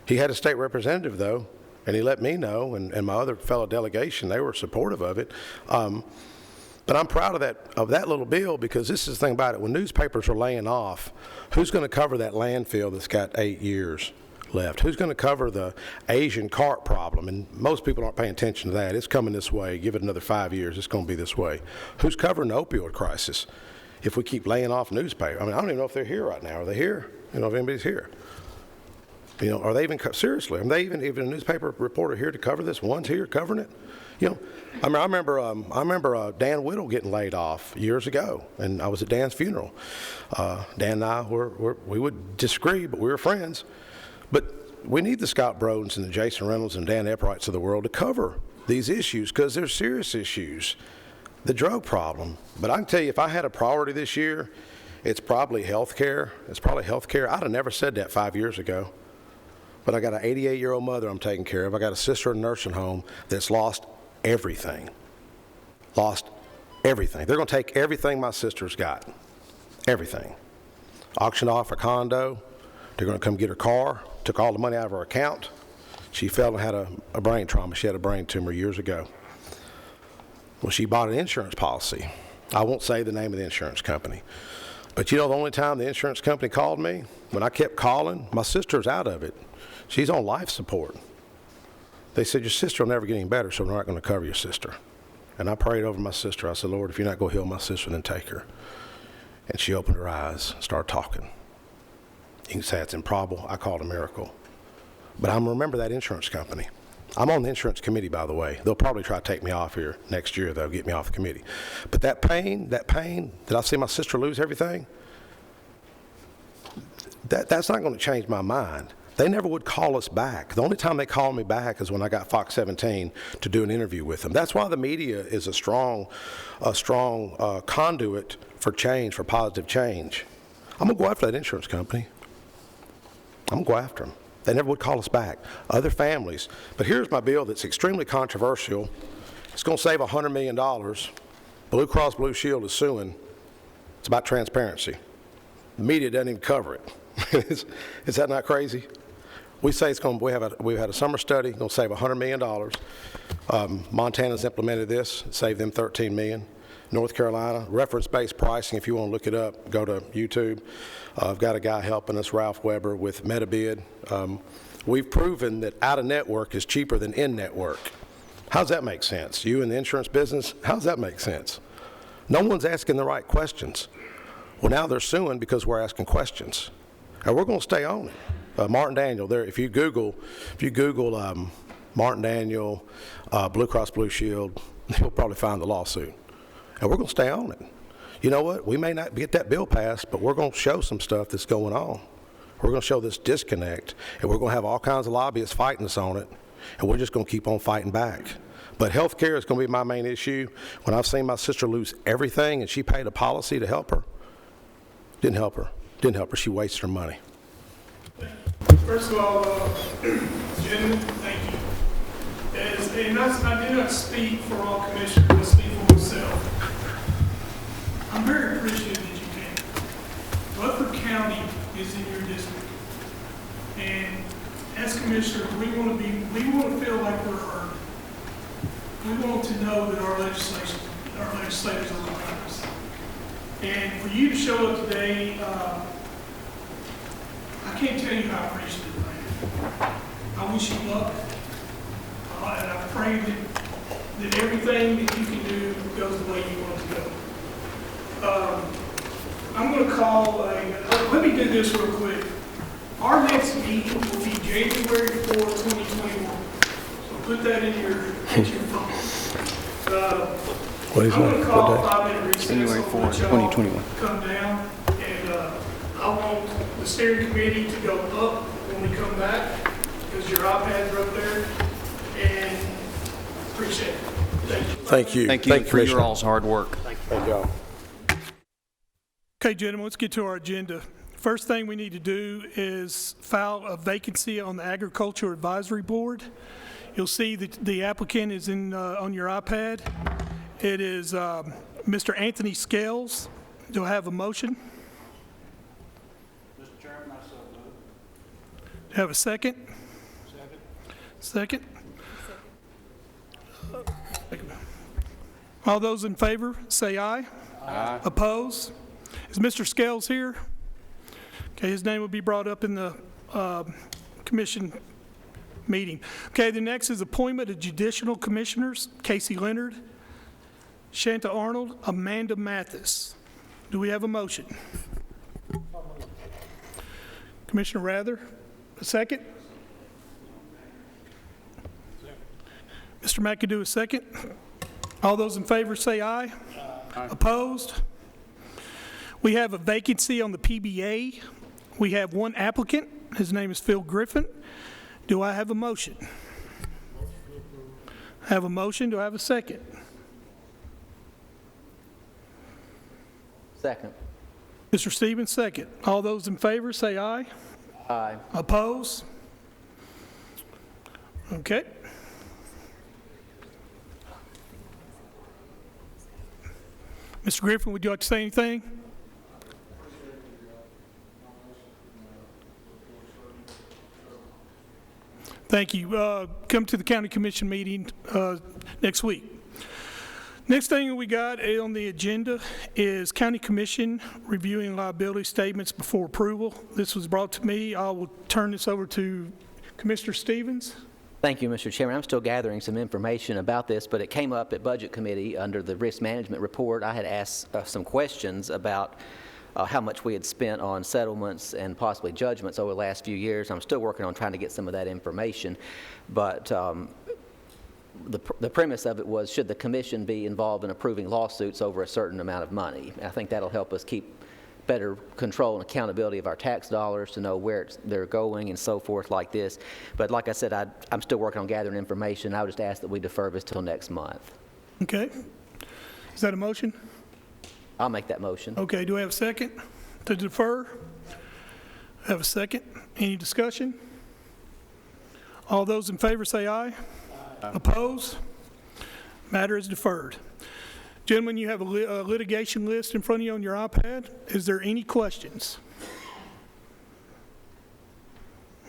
Speaker 4: He had a state representative, though. And he let me know, and my other fellow delegation, they were supportive of it. But I'm proud of that little bill, because this is the thing about it. When newspapers are laying off, who's going to cover that landfill that's got 8 years left? Who's going to cover the Asian carp problem? And most people aren't paying attention to that. It's coming this way. Give it another 5 years, it's going to be this way. Who's covering the opioid crisis if we keep laying off newspapers? I mean, I don't even know if they're here right now. Are they here? You know, if anybody's here. You know, are they even, seriously, are they even a newspaper reporter here to cover this? One's here covering it? You know, I remember Dan Whittle getting laid off years ago, and I was at Dan's funeral. Dan and I we would disagree, but we were friends. But we need the Scott Brodens and the Jason Reynolds and Dan Epprights of the world to cover these issues, because they're serious issues. The drug problem. But I can tell you, if I had a priority this year, it's probably health care. It's probably health care. I'd have never said that 5 years ago. But I got an 88-year-old mother I'm taking care of. I got a sister in a nursing home that's lost everything. Lost everything. They're going to take everything my sister's got. Everything. Auctioned off her condo. They're going to come get her car. Took all the money out of her account. She fell and had a brain trauma. She had a brain tumor years ago. Well, she bought an insurance policy. I won't say the name of the insurance company. But you know, the only time the insurance company called me, when I kept calling, my sister's out of it. She's on life support. They said, your sister will never get any better, so we're not going to cover your sister. And I prayed over my sister. I said, Lord, if you're not going to heal my sister, then take her. And she opened her eyes and started talking. You can say it's improbable. I call it a miracle. But I'm remember that insurance company. I'm on the insurance committee, by the way. They'll probably try to take me off here next year. They'll get me off the committee. But that pain that I see my sister lose everything, that's not going to change my mind. They never would call us back. The only time they called me back is when I got Fox 17 to do an interview with them. That's why the media is a strong conduit for change, for positive change. I'm going to go after that insurance company. I'm going to go after them. They never would call us back. Other families. But here's my bill that's extremely controversial. It's going to save $100 million. Blue Cross Blue Shield is suing. It's about transparency. The media doesn't even cover it. Is that not crazy? We say it's going. We've had a summer study. Going to save $100 million. Montana's implemented this. Saved them $13 million. North Carolina, reference-based pricing. If you want to look it up, go to YouTube. I've got a guy helping us, Ralph Weber, with MetaBid. We've proven that out-of-network is cheaper than in-network. How does that make sense? You in the insurance business, how does that make sense? No one's asking the right questions. Well, now they're suing because we're asking questions. And we're going to stay on it. Martin Daniel, there. If you Google Martin Daniel, Blue Cross Blue Shield, you'll probably find the lawsuit. And we're going to stay on it. You know what? We may not get that bill passed, but we're going to show some stuff that's going on. We're going to show this disconnect, and we're going to have all kinds of lobbyists fighting us on it, and we're just going to keep on fighting back. But health care is going to be my main issue. When I've seen my sister lose everything, and she paid a policy to help her, didn't help her. Didn't help her. She wasted her money.
Speaker 1: First of all, gentlemen, thank you. I do not speak for all commissioners, I speak for myself. I'm very appreciative that you came. Rutherford County is in your district. And as commissioners, we want to feel like we're heard. We want to know that our legislators are behind us. And for you to show up today, I can't tell you how appreciative I am. I wish you luck. And I pray that everything that you can do goes the way you want it to go. I'm going to call let me do this real quick. Our next meeting will be January 4th, 2021. So put that in your phone.
Speaker 4: What is
Speaker 1: I'm going to call a
Speaker 4: that?
Speaker 1: 5-minute recess.
Speaker 5: January 4th, 2021.
Speaker 1: Come down, and I want the steering committee to go up when we come back, because your iPads are up there, and appreciate it. Thank you.
Speaker 4: Thank you.
Speaker 5: Thank you for your all's hard work.
Speaker 4: Thank y'all.
Speaker 1: Okay, gentlemen, let's get to our agenda. First thing we need to do is file a vacancy on the Agriculture Advisory Board. You'll see that the applicant is on your iPad. It is Mr. Anthony Scales. Do I have a motion?
Speaker 11: Mr. Chairman, I so move.
Speaker 1: Have a second? Second. All those in favor, say aye. Aye. Oppose? Is Mr. Scales here? Okay, his name will be brought up in the commission meeting. Okay, the next is appointment of judicial commissioners, Casey Leonard, Shanta Arnold, Amanda Mathis. Do we have a motion? Commissioner Rather? A second? Mr. McAdoo, a second. All those in favor say aye. Aye. Opposed? We have a vacancy on the PBA. We have one applicant. His name is Phil Griffin. Do I have a motion? I have a motion. Do I have a second?
Speaker 10: Second.
Speaker 1: Mr. Stevens, second. All those in favor say aye.
Speaker 10: Aye.
Speaker 1: Opposed? Okay. Mr. Griffin, would you like to say anything? Thank you. Come to the county commission meeting next week. Next thing we got on the agenda is county commission reviewing liability statements before approval. This was brought to me. I will turn this over to Commissioner Stevens.
Speaker 10: Thank you, Mr. Chairman. I'm still gathering some information about this, but it came up at Budget Committee under the risk management report. I had asked some questions about how much we had spent on settlements and possibly judgments over the last few years. I'm still working on trying to get some of that information, but the premise of it was, should the commission be involved in approving lawsuits over a certain amount of money? I think that'll help us keep better control and accountability of our tax dollars, to know where they're going and so forth like this. But like I said, I'm still working on gathering information. I would just ask that we defer this till next month.
Speaker 1: Okay. Is that a motion?
Speaker 10: I'll make that motion.
Speaker 1: Okay. Do we have a second to defer? I have a second. Any discussion? All those in favor say aye. Aye. Opposed? Matter is deferred. Gentlemen, you have a litigation list in front of you on your iPad. Is there any questions?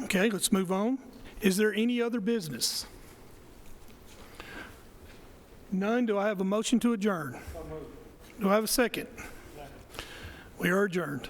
Speaker 1: Okay, let's move on. Is there any other business? None. Do I have a motion to adjourn? Do I have a second? We are adjourned.